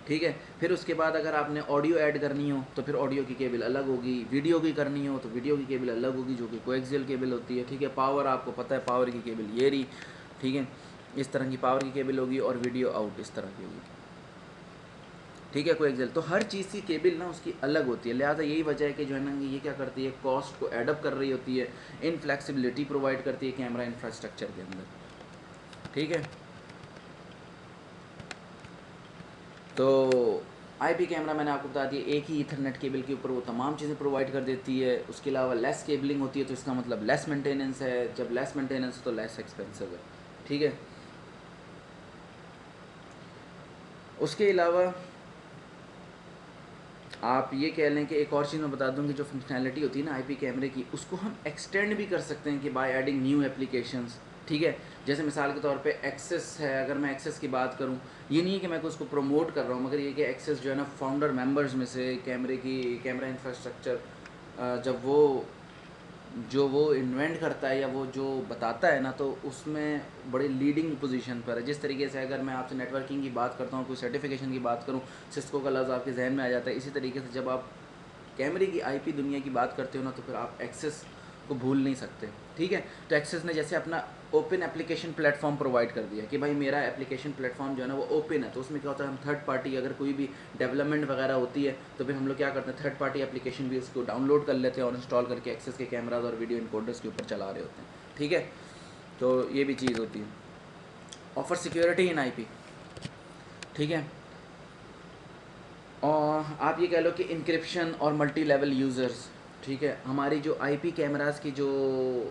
ठीक है, फिर उसके बाद अगर आपने ऑडियो ऐड करनी हो तो फिर ऑडियो की केबल अलग होगी, वीडियो की करनी हो तो वीडियो की केबल अलग होगी जो कि कोएक्सियल केबल होती है। ठीक है, पावर आपको पता है, पावर की केबल ये रही। ठीक है, इस तरह की पावर की केबल होगी और वीडियो आउट इस तरह की होगी। ठीक है, कोएक्सियल। तो हर चीज़ की केबल ना उसकी अलग होती है, लिहाजा यही वजह है कि जो है ना ये क्या करती है, कॉस्ट को एडअप कर रही होती है, इन फ्लेक्सिबिलिटी प्रोवाइड करती है कैमरा इंफ्रास्ट्रक्चर के अंदर। ठीक है, तो आईपी कैमरा मैंने आपको बता दिया एक ही ईथरनेट केबल के ऊपर वो तमाम चीज़ें प्रोवाइड कर देती है। उसके अलावा लेस केबलिंग होती है, तो इसका मतलब लेस मेंटेनेंस है, जब लेस मेंटेनेंस है तो लेस एक्सपेंसिव है। ठीक है, उसके अलावा आप ये कह लें कि एक और चीज़ मैं बता दूं कि जो फंक्शनैलिटी होती है ना आईपी कैमरे की, उसको हम एक्सटेंड भी कर सकते हैं कि बाय ऐडिंग न्यू एप्लीकेशंस। ठीक है, जैसे मिसाल के तौर पे एक्सेस है, अगर मैं एक्सेस की बात करूं, ये नहीं है कि मैं उसको प्रमोट कर रहा हूं, मगर ये कि एक्सेस जो है ना फाउंडर मेंबर्स में से कैमरा इंफ्रास्ट्रक्चर जब वो इन्वेंट करता है या वो जो बताता है ना, तो उसमें बड़ी लीडिंग पोजीशन पर है। जिस तरीके से अगर मैं आपसे नेटवर्किंग की बात करता हूँ, कोई सर्टिफिकेशन की बात करूँ, सिस्को का लफ्ज़ आपके जहन में आ जाता है। इसी तरीके से जब आप कैमरे की आईपी दुनिया की बात करते हो ना, तो फिर आप एक्सेस को भूल नहीं सकते। ठीक है, तो एक्सेस ने जैसे अपना ओपन एप्लीकेशन प्लेटफॉर्म प्रोवाइड कर दिया कि भाई मेरा एप्लीकेशन प्लेटफॉर्म जो है ना वो ओपन है, तो उसमें क्या होता है, हम थर्ड पार्टी अगर कोई भी डेवलपमेंट वगैरह होती है तो फिर हम लोग क्या करते हैं, थर्ड पार्टी एप्लीकेशन भी उसको डाउनलोड कर लेते हैं और इंस्टॉल करके एक्सेस के कैमराज और वीडियो इनकोडर्स के ऊपर चला रहे होते हैं। ठीक है, तो ये भी चीज़ होती है। Offer security in IP. ठीक है, और आप ये कह लो कि इंक्रिप्शन और मल्टी लेवल यूज़र्स। ठीक है, हमारी जो आईपी कैमरास की जो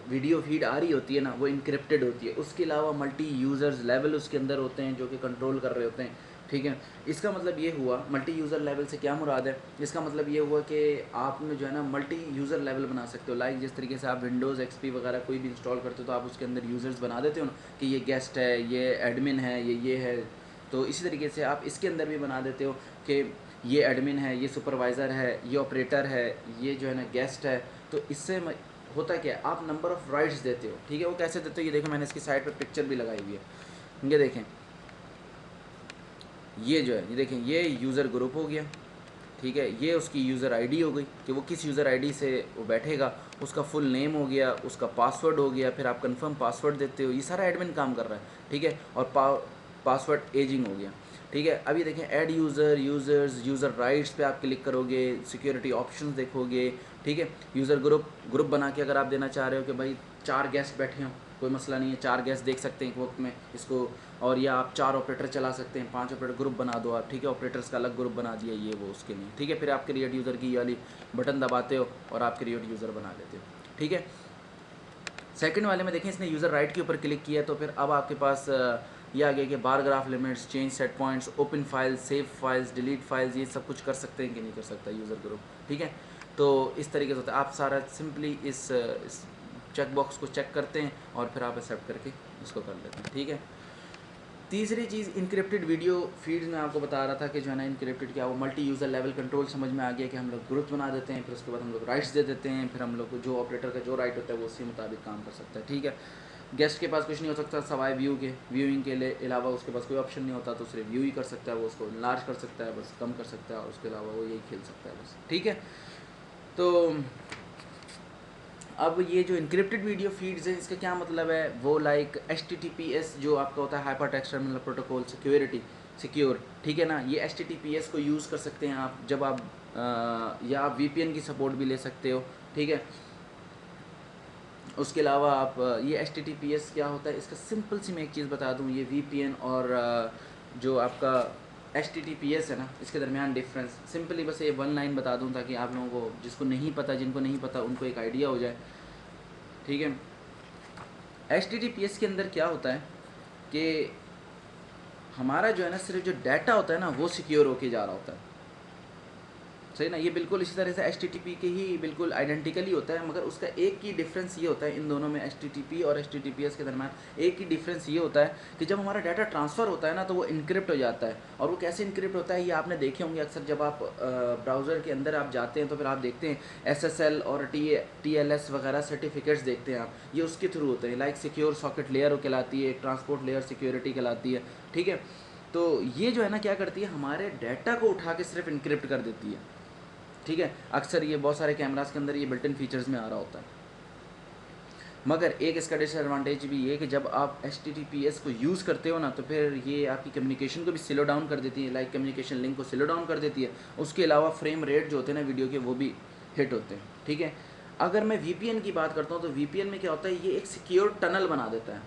वीडियो फीड आ रही होती है ना वो इंक्रिप्टेड होती है, उसके अलावा मल्टी यूज़र्स लेवल उसके अंदर होते हैं जो कि कंट्रोल कर रहे होते हैं। ठीक है, इसका मतलब ये हुआ, मल्टी यूज़र लेवल से क्या मुराद है, इसका मतलब ये हुआ कि आपने जो है ना मल्टी यूज़र लेवल बना सकते हो। लाइक जिस तरीके से आप विंडोज़ एक्सपी वगैरह कोई भी इंस्टॉल करते हो तो आप उसके अंदर यूज़र्स बना देते हो ना कि ये गेस्ट है, ये एडमिन है, ये है। तो इसी तरीके से आप इसके अंदर भी बना देते हो कि ये एडमिन है, ये सुपरवाइज़र है, ये ऑपरेटर है, ये जो है ना गेस्ट है। तो इससे होता क्या है, आप नंबर ऑफ़ राइट्स देते हो। ठीक है, वो कैसे देते हो, ये देखो मैंने इसकी साइड पर पिक्चर भी लगाई हुई है, ये देखें, ये जो है ये देखें, ये यूज़र ग्रुप हो गया। ठीक है, ये उसकी यूज़र आईडी हो गई कि वो किस यूज़र आईडी से वो बैठेगा, उसका फुल नेम हो गया, उसका पासवर्ड हो गया, फिर आप कंफर्म पासवर्ड देते हो, ये सारा एडमिन काम कर रहा है। ठीक है, और पासवर्ड एजिंग हो गया। ठीक है, अभी देखें ऐड यूज़र राइट्स पे आप क्लिक करोगे, सिक्योरिटी ऑप्शंस देखोगे। ठीक है, यूज़र ग्रुप बना के अगर आप देना चाह रहे हो कि भाई 4 गेस्ट बैठे हों, कोई मसला नहीं है, 4 गेस्ट देख सकते हैं एक वक्त में इसको, और या आप 4 ऑपरेटर चला सकते हैं, 5 ऑपरेटर ग्रुप बना दो आप। ठीक है, ऑपरेटर्स का अलग ग्रुप बना दिया ये वो उसके लिए। ठीक है, फिर आप क्रिएट यूज़र की वाली बटन दबाते हो और आप क्रिएट यूज़र बना लेते हो। ठीक है, सेकंड वाले में देखें इसने यूज़र राइट के ऊपर क्लिक किया तो फिर अब आपके पास ये आ गया कि bar graph limits, change set points, open files, save files, delete files, ये सब कुछ कर सकते हैं कि नहीं कर सकता यूज़र ग्रुप। ठीक है, तो इस तरीके से होता है, आप सारा सिंपली इस चेक बॉक्स को चेक करते हैं और फिर आप एक्सेप्ट करके इसको कर लेते हैं। ठीक है, तीसरी चीज़ इनक्रिप्टेड वीडियो फीड्स में आपको बता रहा था कि जो है ना इनक्रिप्टेड क्या, वो मल्टी यूज़र लेवल कंट्रोल समझ में आ गया कि हम लोग ग्रुप बना देते हैं, फिर उसके बाद हम लोग राइट्स दे देते हैं, फिर हम लोग को जो ऑपरेटर का जो राइट होता है वो उसी मुताबिक काम कर सकता है। ठीक है, गेस्ट के पास कुछ नहीं हो सकता सवाए व्यूइंग के लिए अलावा उसके पास कोई ऑप्शन नहीं होता, तो सिर्फ व्यू ही कर सकता है, वो उसको लार्ज कर सकता है, बस कम कर सकता है, और उसके अलावा वो यही खेल सकता है बस। ठीक है, तो अब ये जो इनक्रिप्टेड वीडियो फीड्स है इसका क्या मतलब है, वो लाइक HTTPS जो आपका होता है hyper text terminal protocol secure, ठीक है ना। ये HTTPS को यूज़ कर सकते हैं आप जब आप या आप VPN की सपोर्ट भी ले सकते हो, ठीक है। उसके अलावा आप ये HTTPS क्या होता है, इसका सिंपल सी मैं एक चीज़ बता दूं, ये VPN और जो आपका HTTPS है ना, इसके दरमियान डिफरेंस सिंपली बस ये वन लाइन बता दूं ताकि आप लोगों को जिनको नहीं पता उनको एक आइडिया हो जाए, ठीक है। HTTPS के अंदर क्या होता है कि हमारा जो है ना सिर्फ जो डाटा होता है ना वो सिक्योर होके जा रहा होता है, सही ना। ये बिल्कुल इसी तरह से HTTP के ही बिल्कुल आइडेंटिकली होता है, मगर उसका एक ही डिफरेंस ये होता है इन दोनों में, HTTP और HTTPS के दरम्यान एक ही डिफरेंस ये होता है कि जब हमारा डाटा ट्रांसफ़र होता है ना तो वो इनक्रिप्ट हो जाता है। और वो कैसे इनक्रिप्ट होता है ये आपने देखे होंगे अक्सर, जब आप ब्राउज़र के अंदर आप जाते हैं तो फिर आप देखते हैं SSL और TLS वगैरह सर्टिफिकेट्स देखते हैं आप, ये उसके थ्रू होते हैं। लाइक सिक्योर सॉकेट लेयर कहलाती है, ट्रांसपोर्ट लेयर सिक्योरिटी कहलाती है, ठीक है। तो ये जो है ना क्या करती है, हमारे डाटा को उठा के सिर्फ इनक्रिप्ट कर देती है, ठीक है। अक्सर ये बहुत सारे कैमरास के अंदर ये बिल्ट इन फीचर्स में आ रहा होता है। मगर एक इसका डिसएडवांटेज भी ये कि जब आप HTTPS को यूज़ करते हो ना तो फिर ये आपकी कम्युनिकेशन को भी स्लो डाउन कर देती है, लाइक कम्युनिकेशन लिंक को स्लो डाउन कर देती है। उसके अलावा फ्रेम रेट जो होते हैं ना वीडियो के वो भी हिट होते हैं, ठीक है। अगर मैं VPN की बात करता हूँ तो VPN में क्या होता है, ये एक सिक्योर टनल बना देता है,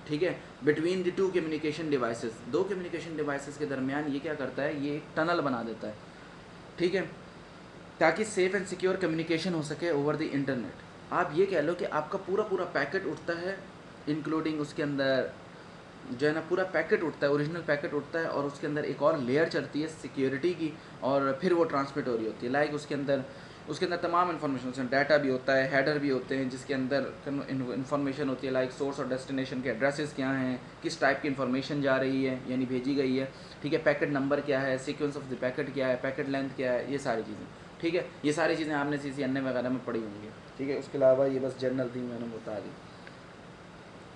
ठीक है, between the two communication devices. दो कम्युनिकेशन डिवाइसेस के दरमियान ये क्या करता है, ये एक टनल बना देता है, ठीक है, ताकि सेफ़ एंड सिक्योर कम्युनिकेशन हो सके ओवर द इंटरनेट। आप ये कह लो कि आपका पूरा पैकेट उठता है, इंक्लूडिंग उसके अंदर जो है ना पूरा पैकेट उठता है, ओरिजिनल पैकेट उठता है, और उसके अंदर एक और लेयर चलती है सिक्योरिटी की, और फिर वो ट्रांसमिट हो रही होती है। लाइक उसके अंदर तमाम इन्फॉर्मेशन, डाटा भी होता है, हेडर भी होते हैं जिसके अंदर इन्फॉर्मेशन होती है, लाइक सोर्स और डेस्टिनेशन के एड्रेसेस क्या हैं, किस टाइप की इन्फॉर्मेशन जा रही है यानी भेजी गई है, ठीक है, पैकेट नंबर क्या है, सीक्वेंस ऑफ द पैकेट क्या है, पैकेट लेंथ क्या है, ये सारी चीज़ें, ठीक है। ये सारी चीज़ें आपने CCNA वगैरह में पढ़ी होंगी, ठीक है। उसके अलावा ये बस जनरल थी, मैंने बता दी,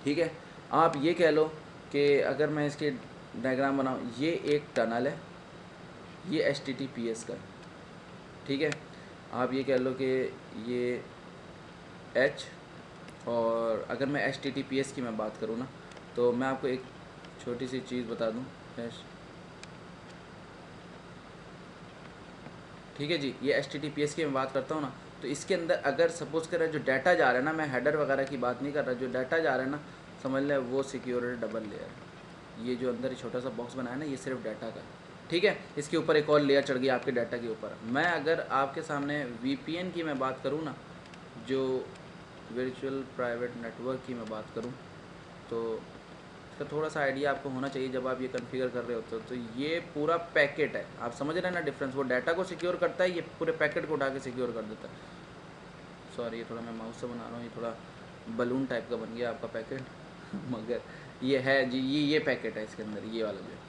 ठीक है। आप ये कह लो कि अगर मैं इसके डायग्राम बनाऊँ, ये एक टनल है, ये HTTPS का, ठीक है। आप ये कह लो कि ये H, और अगर मैं HTTPS की मैं बात करूँ ना तो मैं आपको एक छोटी सी चीज़ बता दूँ, ठीक है जी। ये HTTPS की मैं बात करता हूँ ना तो इसके अंदर अगर सपोज़ कर जो डाटा जा रहा है ना, मैं हेडर वगैरह की बात नहीं कर रहा, जो डाटा जा रहा है ना समझ लें वो सिक्योरिटी डबल लेयर। ये जो अंदर छोटा सा बॉक्स बनाया ना ये सिर्फ डाटा का, ठीक है। इसके ऊपर एक और लेयर चढ़ गई आपके डाटा के ऊपर। मैं अगर आपके सामने VPN की मैं बात करूँ ना, जो वर्चुअल प्राइवेट नेटवर्क की मैं बात करूँ, तो इसका थोड़ा सा आइडिया आपको होना चाहिए जब आप ये कॉन्फ़िगर कर रहे होते हो। तो ये पूरा पैकेट है, आप समझ रहे हैं ना डिफरेंस, वो डाटा को सिक्योर करता है, ये पूरे पैकेट को उठा के सिक्योर कर देता है। सॉरी ये थोड़ा मैं माउस से बना रहा हूँ, ये थोड़ा बलून टाइप का बन गया आपका पैकेट मगर ये है जी, ये पैकेट है इसके अंदर, ये वाला जो है,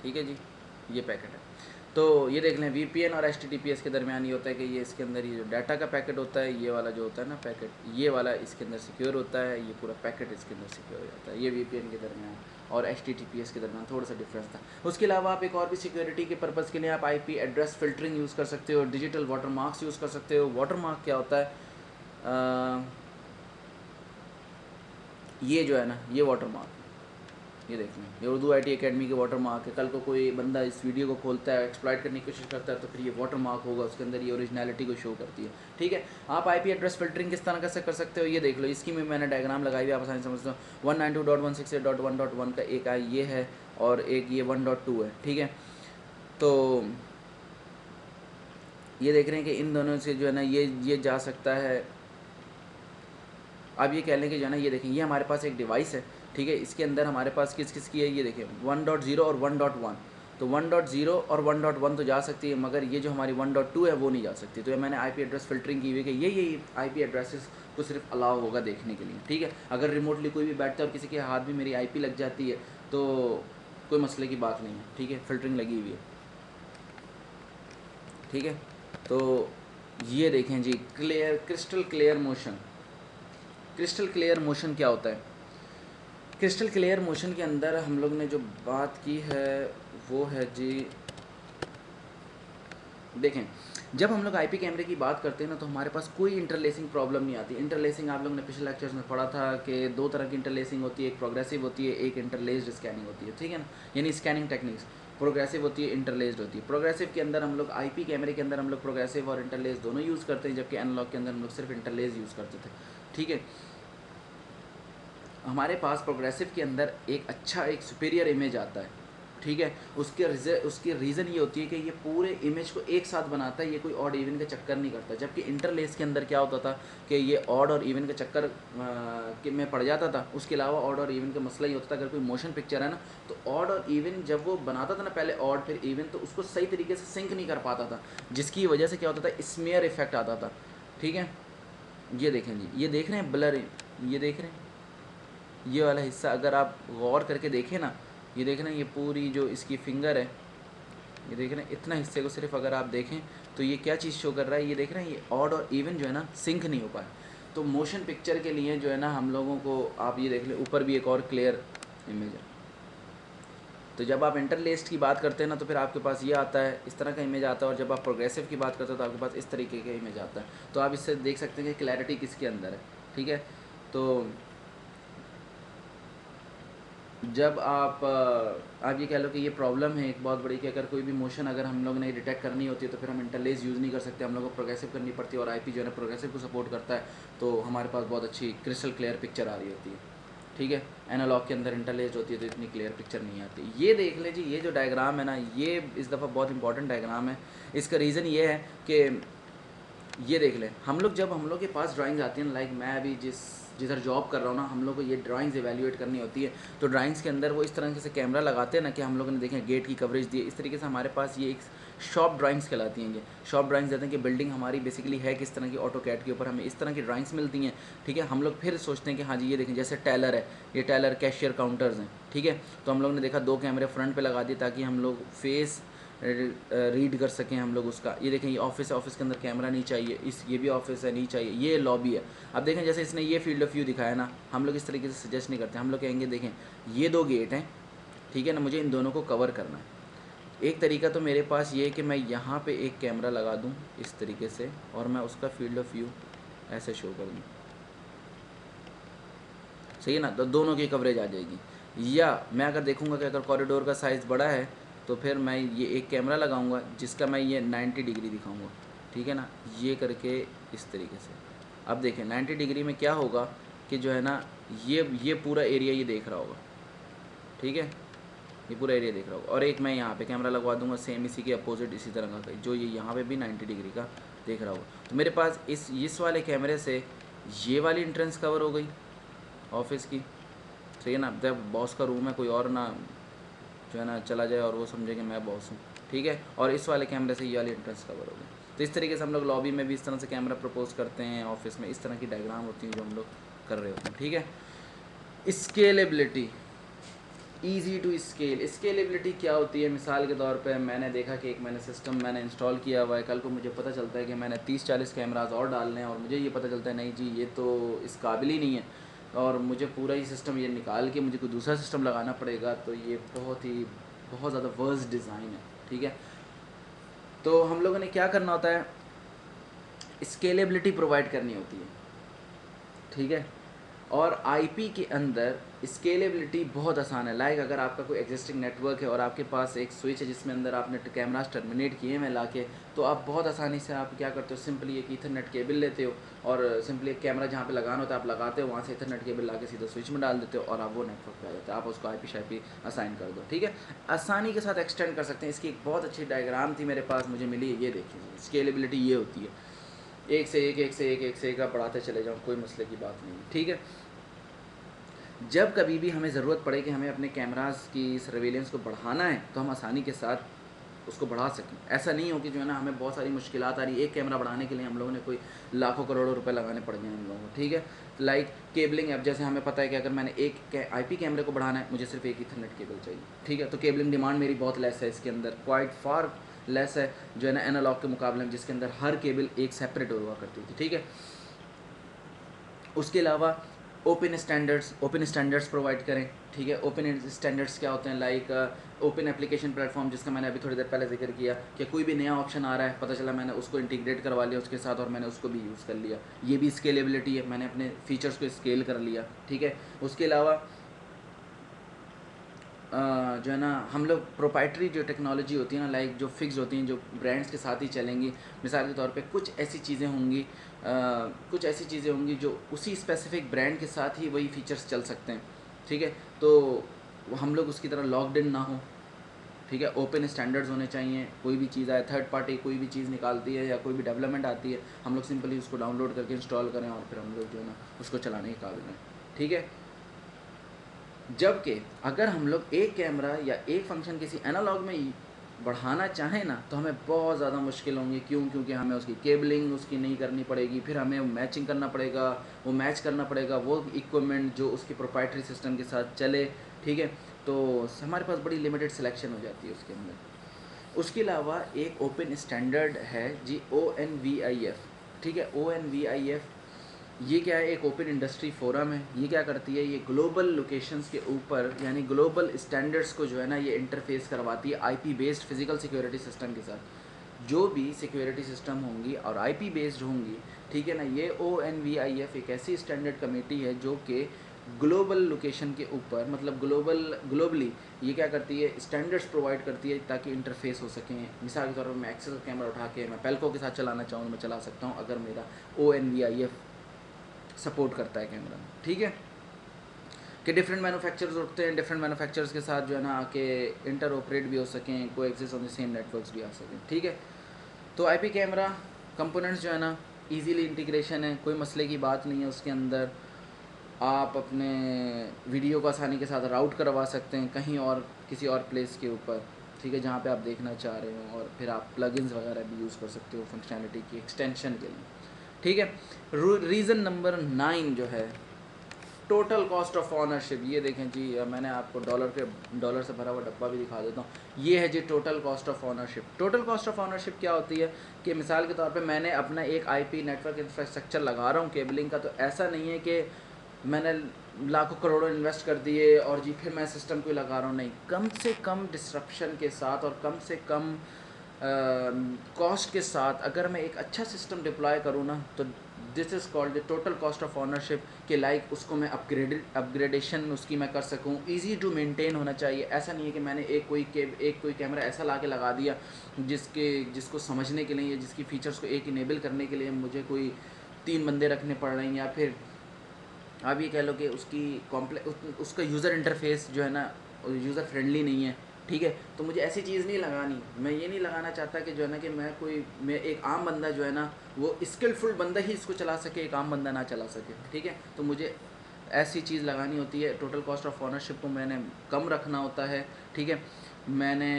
ठीक है जी, ये पैकेट है। तो ये देख लें VPN और HTTPS के दरमियान ये होता है कि ये इसके अंदर ये जो डाटा का पैकेट होता है, ये वाला जो होता है ना पैकेट, ये वाला इसके अंदर सिक्योर होता है, ये पूरा पैकेट इसके अंदर सिक्योर हो जाता है। ये VPN के दरमियान और HTTPS के दरमियान थोड़ा सा डिफरेंस था। उसके अलावा आप एक और भी सिक्योरिटी के पर्पज़ के लिए आप IP एड्रेस फिल्टरिंग यूज़ कर सकते हो, डिजिटल वाटर मार्क्स यूज़ कर सकते हो। वाटर मार्क क्या होता है, ये जो है ना ये वाटर मार्क, ये देख लें, ये उर्दू IT अकेडमी के वाटर मार्क है। कल को कोई बंदा इस वीडियो को खोलता है, एक्सप्लॉइट करने की कोशिश करता है तो फिर ये वाटर मार्क होगा, उसके अंदर ये ओरिजिनलिटी को शो करती है, ठीक है। आप IP एड्रेस फिल्टरिंग किस तरह से कर सकते हो ये देख लो, इसकी भी मैंने डायग्राम लगाई हुई, आप आसानी समझते हो। 192.168.1.1 का एक ये है और एक ये 1.2 है, ठीक है। तो ये देख रहे हैं कि इन दोनों से जो है ना ये जा सकता है। आप ये कह लें कि जो है ना ये देखें, ये हमारे पास एक डिवाइस है, ठीक है। इसके अंदर हमारे पास किस की है, ये देखें 1.0 और 1.1। तो 1.0 और 1.1 तो जा सकती है, मगर ये जो हमारी 1.2 है वो नहीं जा सकती। तो ये मैंने IP एड्रेस फिल्टरिंग की हुई है कि ये IP एड्रेसेस को सिर्फ अलाउ होगा देखने के लिए, ठीक है। अगर रिमोटली कोई भी बैठता है और किसी के हाथ भी मेरी IP लग जाती है तो कोई मसले की बात नहीं है, ठीक है, फिल्टरिंग लगी हुई है, ठीक है। तो ये देखें जी, crystal clear motion. Crystal clear motion क्या होता है? क्रिस्टल क्लियर मोशन के अंदर हम लोग ने जो बात की है वो है जी, देखें जब हम लोग आईपी कैमरे की बात करते हैं ना तो हमारे पास कोई इंटरलेसिंग प्रॉब्लम नहीं आती। इंटरलेसिंग आप लोगों ने पिछले लेक्चर्स में पढ़ा था कि दो तरह की इंटरलेसिंग होती है, एक प्रोग्रेसिव होती है, एक इंटरलेस्ड स्कैनिंग होती है, ठीक है ना, यानी स्कैनिंग टेक्निक्स। प्रोग्रेसिव होती है, इंटरलेस्ड होती है। प्रोग्रेसिव के अंदर हम लोग आईपी कैमरे के अंदर हम लोग प्रोग्रेसिव और इंटरलेस्ड दोनों यूज़ करते हैं, जबकि एनालॉग के अंदर हम लोग सिर्फ इंटरलेस्ड यूज़ करते थे, ठीक है। हमारे पास प्रोग्रेसिव के अंदर एक अच्छा एक सुपीरियर इमेज आता है, ठीक है। उसकी रीज़न ये होती है कि ये पूरे इमेज को एक साथ बनाता है, ये कोई ऑड इवन का चक्कर नहीं करता। जबकि इंटरलेस के अंदर क्या होता था कि ये ऑड और इवन का चक्कर में पड़ जाता था। उसके अलावा ऑड और इवन का मसला ये होता था, अगर कोई मोशन पिक्चर है ना तो ऑड और इवन जब वो बनाता था ना, पहले ऑड फिर इवन, तो उसको सही तरीके से सिंक नहीं कर पाता था, जिसकी वजह से क्या होता था, स्मेयर इफेक्ट आता था, ठीक है। ये देखें जी, ये देख रहे हैं ब्लर, ये देख रहे हैं ये वाला हिस्सा, अगर आप गौर करके देखें ना, ये देख रहे हैं ये पूरी जो इसकी फिंगर है, ये देख रहे हैं इतना हिस्से को सिर्फ अगर आप देखें तो ये क्या चीज़ शो कर रहा है, ये देख रहे हैं ये ऑड और इवन जो है ना सिंक नहीं हो पाए। तो मोशन पिक्चर के लिए जो है ना हम लोगों को, आप ये देख लें ऊपर भी एक और क्लियर इमेज है। तो जब आप इंटरलेस्ड की बात करते हैं ना तो फिर आपके पास ये आता है, इस तरह का इमेज आता है, और जब आप प्रोग्रेसिव की बात करते हो तो आपके पास इस तरीके का इमेज आता है। तो आप इससे देख सकते हैं कि क्लैरिटी किसके अंदर है, ठीक है। तो जब आप ये कह लो कि ये प्रॉब्लम है एक बहुत बड़ी कि अगर कोई भी मोशन अगर हम लोग ने डिटेक्ट करनी होती है तो फिर हम इंटरलेस यूज़ नहीं कर सकते, हम लोग को प्रोग्रेसिव करनी पड़ती है, और आईपी जो है ना प्रोग्रेसिव को सपोर्ट करता है, तो हमारे पास बहुत अच्छी क्रिस्टल क्लियर पिक्चर आ रही होती है, ठीक है। एनालॉग के अंदर इंटरलेस्ड होती है तो इतनी क्लियर पिक्चर नहीं आती। ये देख लें जी, ये जो डायग्राम है ना, ये इस दफ़ा बहुत इंपॉर्टेंट डायग्राम है। इसका रीज़न ये है कि ये देख लें, जब हम लोग के पास ड्राइंग्स आती हैं, लाइक मैं अभी जिधर जॉब कर रहा हूँ ना, हम लोग को ये ड्राइंग्स एवेल्यूएट करनी होती है। तो ड्राइंग्स के अंदर वो इस तरह से कैमरा लगाते हैं ना कि हम लोगों ने देखें गेट की कवरेज दी है, इस तरीके से हमारे पास ये एक शॉप ड्राइंग्स कहलाती हैं। ये शॉप ड्राइंग्स कहते हैं कि बिल्डिंग हमारी बेसिकली है किस तरह की, ऑटो कैड के ऊपर हमें इस तरह की ड्राइंग्स मिलती हैं, ठीक है। हम लोग फिर सोचते हैं कि हाँ जी ये देखें, जैसे टेलर है, ये टेलर कैशियर काउंटर्स हैं, ठीक है। तो हम लोग ने देखा 2 कैमरे फ्रंट पे लगा दिए ताकि हम लोग फेस रीड कर सकें हम लोग उसका। ये देखें, ये ऑफिस है, ऑफिस के अंदर कैमरा नहीं चाहिए, ये भी ऑफिस है, नहीं चाहिए, ये लॉबी है। अब देखें जैसे इसने ये फील्ड ऑफ व्यू दिखाया ना, हम लोग इस तरीके से सजेस्ट नहीं करते। हम लोग कहेंगे देखें ये 2 गेट हैं, ठीक है ना, मुझे इन दोनों को कवर करना है। एक तरीका तो मेरे पास ये है कि मैं यहाँ पे एक कैमरा लगा दूँ इस तरीके से, और मैं उसका फील्ड ऑफ व्यू ऐसे शो कर दूँ, सही है ना, तो दोनों की कवरेज आ जाएगी। या मैं अगर देखूँगा कि अगर कॉरिडोर का साइज़ बड़ा है तो फिर मैं ये एक कैमरा लगाऊंगा जिसका मैं ये 90 डिग्री दिखाऊंगा, ठीक है ना, ये करके इस तरीके से। अब देखें 90 डिग्री में क्या होगा कि जो है ना ये पूरा एरिया ये देख रहा होगा, ठीक है, ये पूरा एरिया देख रहा होगा। और एक मैं यहाँ पे कैमरा लगवा दूंगा सेम इसी के अपोजिट, इसी तरह का, जो ये यहाँ पे भी 90 डिग्री का देख रहा होगा। तो मेरे पास इस वाले कैमरे से ये वाली एंट्रेंस कवर हो गई ऑफिस की, सही है ना। जब बॉस का रूम है, कोई और ना जो है ना चला जाए और वो समझे कि मैं बॉस हूँ, ठीक है। और इस वाले कैमरे से ये वाली एंट्रेंस कवर हो गई। तो इस तरीके से हम लोग लॉबी में भी इस तरह से कैमरा प्रपोज करते हैं, ऑफिस में इस तरह की डायग्राम होती है जो हम लोग कर रहे होते हैं, ठीक है। Scalability, easy to scale. Scalability क्या होती है? मिसाल के तौर पे मैंने देखा कि एक मैंने सिस्टम इंस्टॉल किया हुआ है, कल को मुझे पता चलता है कि मैंने 30-40 कैमराज और डालने हैं, और मुझे ये पता चलता है नहीं जी ये तो इस काबिल ही नहीं है, और मुझे पूरा ही सिस्टम ये निकाल के मुझे कोई दूसरा सिस्टम लगाना पड़ेगा, तो ये बहुत ज़्यादा वर्स्ट डिज़ाइन है, ठीक है। तो हम लोगों ने क्या करना होता है, स्केलेबिलिटी प्रोवाइड करनी होती है, ठीक है। और आईपी के अंदर स्केलेबिलिटी बहुत आसान है। लाइक अगर आपका कोई एग्जिस्टिंग नेटवर्क है और आपके पास एक स्विच है जिसमें अंदर आपने कैमरास टर्मिनेट किए हैं लाके, तो आप बहुत आसानी से आप क्या करते हो, सिंपली एक ईथरनेट केबल लेते हो और सिंपली एक कैमरा जहाँ पे लगाना होता है आप लगाते हो, वहाँ से ईथरनेट केबल लाके सीधा स्विच में डाल देते हो और आप वो नेटवर्क पे आ जाते हो, आप उसको आईपी शाईपी असाइन कर दो, ठीक है। आसानी के साथ एक्सटेंड कर सकते हैं। इसकी एक बहुत अच्छी डायग्राम थी मेरे पास, मुझे मिली, ये देखिए स्केलेबिलिटी ये होती है, एक से एक आप बढ़ाते चले जाओ, कोई मसले की बात नहीं, ठीक है। जब कभी भी हमें ज़रूरत पड़े कि हमें अपने कैमरास की सर्वेलेंस को बढ़ाना है तो हम आसानी के साथ उसको बढ़ा सकें। ऐसा नहीं हो कि जो है ना हमें बहुत सारी मुश्किलात आ रही है, एक कैमरा बढ़ाने के लिए हम लोगों ने कोई लाखों करोड़ों रुपए लगाने पड़ गए हम लोगों को, ठीक है। लाइक केबलिंग ऐप, जैसे हमें पता है कि अगर मैंने एक आईपी कैमरे को बढ़ाना है मुझे सिर्फ एक ईथरनेट केबल चाहिए, ठीक है। तो केबलिंग डिमांड मेरी बहुत लेस है, इसके अंदर क्वाइट फार लेस है जो है ना एनालॉग के मुकाबले में, जिसके अंदर हर केबल एक सेपरेट हुआ करती थी, ठीक है। उसके अलावा ओपन स्टैंडर्ड्स प्रोवाइड करें, ठीक है। ओपन स्टैंडर्ड्स क्या होते हैं, लाइक ओपन एप्लीकेशन प्लेटफॉर्म, जिसका मैंने अभी थोड़ी देर पहले जिक्र किया कि कोई भी नया ऑप्शन आ रहा है, पता चला मैंने उसको इंटीग्रेट करवा लिया उसके साथ और मैंने उसको भी यूज़ कर लिया, ये भी स्केलेबिलिटी है, मैंने अपने फीचर्स को स्केल कर लिया, ठीक है। उसके अलावा जो है ना हम लोग प्रोप्राइटरी जो टेक्नोलॉजी होती है ना, लाइक जो फिक्स होती हैं, जो ब्रांड्स के साथ ही चलेंगी, मिसाल के तौर पे कुछ ऐसी चीज़ें होंगी जो उसी स्पेसिफिक ब्रांड के साथ ही वही फीचर्स चल सकते हैं, ठीक है। तो हम लोग उसकी तरह लॉक्ड इन ना हो, ठीक है। ओपन स्टैंडर्ड्स होने चाहिए, कोई भी चीज़ आए, थर्ड पार्टी कोई भी चीज़ निकालती है या कोई भी डेवलपमेंट आती है, हम लोग सिंपली उसको डाउनलोड करके इंस्टॉल करें और फिर हम लोग जो है ना उसको चलाने के काबिल हैं, ठीक है। जबकि अगर हम लोग एक कैमरा या एक फंक्शन किसी एनालॉग में बढ़ाना चाहें ना, तो हमें बहुत ज़्यादा मुश्किल होंगी। क्यों? क्योंकि हमें उसकी केबलिंग उसकी नहीं करनी पड़ेगी, फिर हमें मैचिंग करना पड़ेगा, वो मैच करना पड़ेगा वो इक्विपमेंट जो उसकी प्रोप्राइटरी सिस्टम के साथ चले, ठीक है। तो हमारे पास बड़ी लिमिटेड सिलेक्शन हो जाती है उसके अंदर। उसके अलावा एक ओपन स्टैंडर्ड है जी, ONVIF, ठीक है। ONVIF ये क्या है, एक ओपन इंडस्ट्री फोरम है। ये क्या करती है, ये ग्लोबल लोकेशंस के ऊपर यानी ग्लोबल स्टैंडर्ड्स को जो है ना ये इंटरफेस करवाती है IP based physical security system के साथ। जो भी सिक्योरिटी सिस्टम होंगी और आईपी बेस्ड होंगी, ठीक है ना, ये ONVIF एक ऐसी स्टैंडर्ड कमेटी है जो कि ग्लोबल लोकेशन के ऊपर, मतलब ग्लोबली ये क्या करती है, स्टैंडर्ड्स प्रोवाइड करती है ताकि इंटरफेस हो सकें। मिसाल के तौर पर मैं एक्सेस कैमरा उठा के मैं पेल्को के साथ चलाना चाहूँ, मैं चला सकता हूँ अगर मेरा ONVIF सपोर्ट करता है कैमरा, ठीक है। कि डिफरेंट मैन्युफैक्चरर्स उठते हैं, डिफरेंट मैन्युफैक्चरर्स के साथ जो है ना आके इंटर ऑपरेट भी हो सकें, को access on the same networks भी आ सकें, ठीक है। तो आईपी कैमरा कंपोनेंट्स जो है ना इजीली इंटीग्रेशन है, कोई मसले की बात नहीं है उसके अंदर। आप अपने वीडियो को आसानी के साथ राउट करवा सकते हैं कहीं और किसी और प्लेस के ऊपर, ठीक है, जहाँ पे आप देखना चाह रहे हो, और फिर आप प्लगइन्स वगैरह भी यूज़ कर सकते हो फंक्शनैलिटी की एक्सटेंशन के लिए, ठीक है। रीज़न नंबर 9 जो है टोटल कॉस्ट ऑफ ऑनरशिप। ये देखें जी, मैंने आपको डॉलर से भरा हुआ डब्बा भी दिखा देता हूँ। ये है जी total cost of ownership. Total cost of ownership क्या होती है कि मिसाल के तौर पे मैंने अपना एक आईपी नेटवर्क इंफ्रास्ट्रक्चर लगा रहा हूँ केबलिंग का, तो ऐसा नहीं है कि मैंने लाखों करोड़ों इन्वेस्ट कर दिए और जी फिर मैं सिस्टम को लगा रहा हूँ, नहीं। कम से कम डिस्ट्रप्शन के साथ और कम से कम कॉस्ट के साथ अगर मैं एक अच्छा सिस्टम डिप्लॉय करूँ ना, तो this is called the total cost of ownership के लाइक उसको मैं अपग्रेडेशन उसकी मैं कर सकूँ, इजी टू मेंटेन होना चाहिए। ऐसा नहीं है कि मैंने एक कोई कैमरा ऐसा ला के लगा दिया जिसको समझने के लिए या जिसकी फ़ीचर्स को एक इनेबल करने के लिए मुझे कोई 3 बंदे रखने पड़ रहे हैं, या फिर आप ये कह लो कि उसका यूज़र इंटरफेस जो है ना यूज़र फ्रेंडली नहीं है, ठीक है। तो मुझे ऐसी चीज़ नहीं लगानी। मैं ये नहीं लगाना चाहता कि जो है ना कि मैं एक आम बंदा जो है ना वो स्किलफुल बंदा ही इसको चला सके, एक आम बंदा ना चला सके, ठीक है। तो मुझे ऐसी चीज़ लगानी होती है। टोटल कॉस्ट ऑफ ऑनरशिप को मैंने कम रखना होता है, ठीक है। मैंने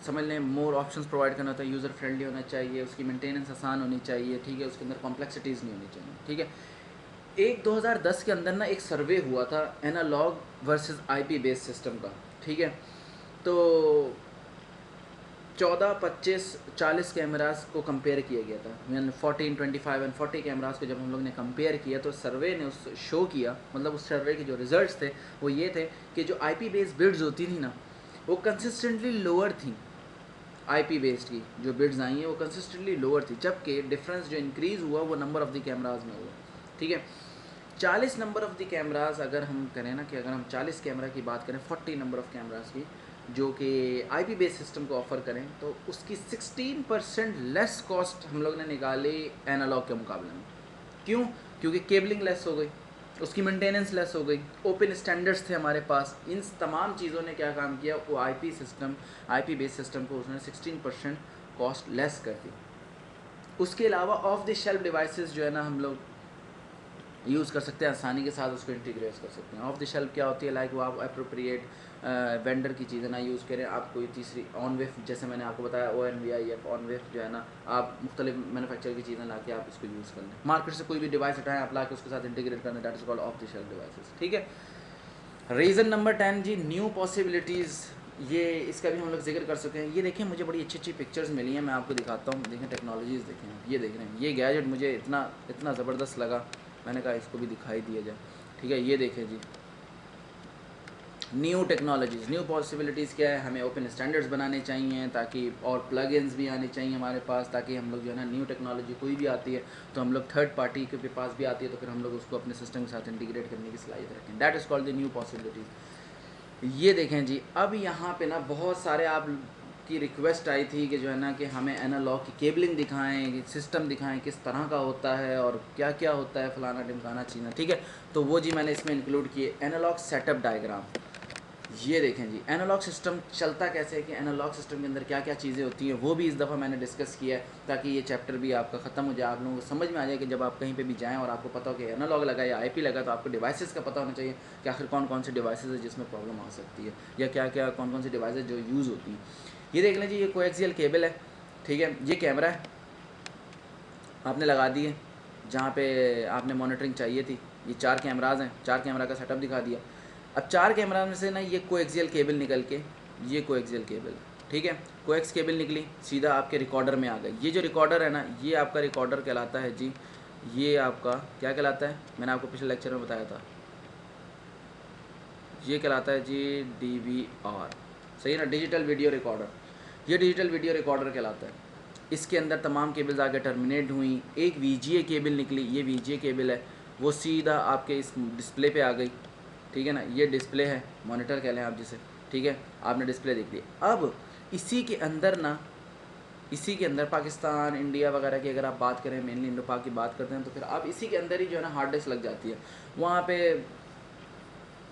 समझ लें मोर ऑप्शंस प्रोवाइड करना होता है, यूज़र फ्रेंडली होना चाहिए, उसकी मेंटेनेंस आसान होनी चाहिए, ठीक है, उसके अंदर कॉम्प्लेक्सिटीज़ नहीं होनी चाहिए, ठीक है। 2010 के अंदर ना एक सर्वे हुआ था analog versus IP based system का, ठीक है। तो 14, 25, 40 कैमरास को कंपेयर किया गया था, यानी 14, 25 एंड 40 कैमरास को जब हम लोग ने कंपेयर किया तो सर्वे ने उस शो किया, मतलब उस सर्वे के जो रिजल्ट्स थे वो ये थे कि जो आईपी बेस्ड बिड्स होती थी ना वो कंसिस्टेंटली लोअर थी। आईपी बेस्ड की जो बिड्स आई हैं वो कंसिस्टेंटली लोअर थी, जबकि डिफरेंस जो इंक्रीज़ हुआ वो नंबर ऑफ़ द कैमराज में हुआ, ठीक है। 40 नंबर ऑफ़ द कैमराज अगर हम करें ना कि अगर हम 40 कैमरा की बात करें 40 नंबर ऑफ़ कैमराज की जो कि आईपी बेस्ड सिस्टम को ऑफ़र करें, तो उसकी 16% लेस कॉस्ट हम लोग ने निकाली एनालॉग के मुकाबले में। क्यों? क्योंकि केबलिंग लेस हो गई, उसकी मेंटेनेंस लेस हो गई, ओपन स्टैंडर्ड्स थे हमारे पास। इन तमाम चीज़ों ने क्या काम किया, वो आईपी बेस्ड सिस्टम को उसने 16% कॉस्ट लेस कर दी। उसके अलावा ऑफ द शेल्फ डिवाइसेस जो है ना हम लोग यूज़ कर सकते हैं, आसानी के साथ उसको इंटीग्रेट कर सकते हैं। ऑफ द शेल्फ क्या होती है, लाइक वो आप अप्रोप्रिएट वेंडर की चीज़ें ना यूज़ करें, आप कोई तीसरी ऑन वेफ, जैसे मैंने आपको बताया ONVIF ऑन वेफ जो है ना, आप मुख्तलिफ मैन्युफैक्चर की चीज़ें ला के आप इसको यूज़ कर लें। मार्केट से कोई भी डिवाइस उठाएं आप ला के उसके साथ इंटीग्रेट करना, that is called off the shelf devices, ठीक है। रीज़न नंबर 10 जी, न्यू पॉसिबिलिटीज़। ये इसका भी हम लोग जिक्र कर सकते हैं। ये देखें, मुझे बड़ी अच्छी अच्छी पिक्चर्स मिली हैं, मैं आपको दिखाता हूँ। देखें टेक्नोलॉजीज़, देखें, ये देख रहे हैं, ये गैजेट मुझे इतना ज़बरदस्त लगा, मैंने कहा इसको भी दिखाई दिया जाए, ठीक है। ये देखें जी, न्यू टेक्नोलॉजीज़, न्यू पॉसिबिलिटीज़ क्या है, हमें ओपन स्टैंडर्ड्स बनाने चाहिए ताकि, और प्लगइन्स भी आने चाहिए हमारे पास, ताकि हम लोग जो है ना न्यू टेक्नोलॉजी कोई भी आती है तो हम लोग थर्ड पार्टी के पास भी आती है तो फिर हम लोग उसको अपने सिस्टम के साथ इंटीग्रेट करने की सलाहियत रखें। That is called the new possibilities. ये देखें जी, अब यहाँ पे ना बहुत सारे आप की रिक्वेस्ट आई थी कि जो है ना कि हमें एनालॉग की केबलिंग दिखाएं, सिस्टम दिखाएं किस तरह का होता है और क्या क्या होता है, फलाना ढिमकाना चीना, ठीक है। तो वो जी मैंने इसमें इंक्लूड किए एनालॉग सेटअप डायग्राम। ये देखें जी, एनालॉग सिस्टम चलता कैसे है कि एनालॉग सिस्टम के अंदर क्या क्या चीज़ें होती हैं, वो भी इस दफ़ा मैंने डिस्कस किया है ताकि ये चैप्टर भी आपका ख़त्म हो जाए, आप लोगों को समझ में आ जाए कि जब आप कहीं पे भी जाएं और आपको पता हो कि एनालॉग लगा या आईपी लगा, तो आपको डिवाइसेस का पता होना चाहिए कि आखिर कौन कौन से डिवाइसेस है जिसमें प्रॉब्लम आ सकती है, या क्या क्या कौन कौन सी डिवाइसेज जो यूज़ होती हैं। ये देख लें जी, ये कोएक्सियल केबल है, ठीक है। ये कैमरा है, आपने लगा दिए जहाँ पे आपने मॉनिटरिंग चाहिए थी। ये 4 कैमराज हैं, 4 कैमरा का सेटअप दिखा दिया। अब 4 कैमरा में से ना ये कोएक्सियल केबल निकल के, ये कोएक्सियल केबल, ठीक है, कोएक्स केबल निकली सीधा आपके रिकॉर्डर में आ गई। ये जो रिकॉर्डर है ना, ये आपका रिकॉर्डर कहलाता है जी, ये आपका क्या कहलाता है, मैंने आपको पिछले लेक्चर में बताया था, ये कहलाता है जी DVR, सही है ना, डिजिटल वीडियो रिकॉर्डर। ये डिजिटल वीडियो रिकॉर्डर कहलाता है। इसके अंदर तमाम केबल्स आगे टर्मिनेट हुई, एक VGA केबल निकली, ये VGA केबल है, वो सीधा आपके इस डिस्प्ले पे आ गई, ठीक है ना। ये डिस्प्ले है, मॉनिटर कह लें आप जिसे, ठीक है, आपने डिस्प्ले देख ली। अब इसी के अंदर ना, इसी के अंदर पाकिस्तान, इंडिया वगैरह की अगर आप बात करें, मेनली इंडो पाक की बात करते हैं, तो फिर आप इसी के अंदर ही जो है ना हार्ड डिस्क लग जाती है। वहाँ पे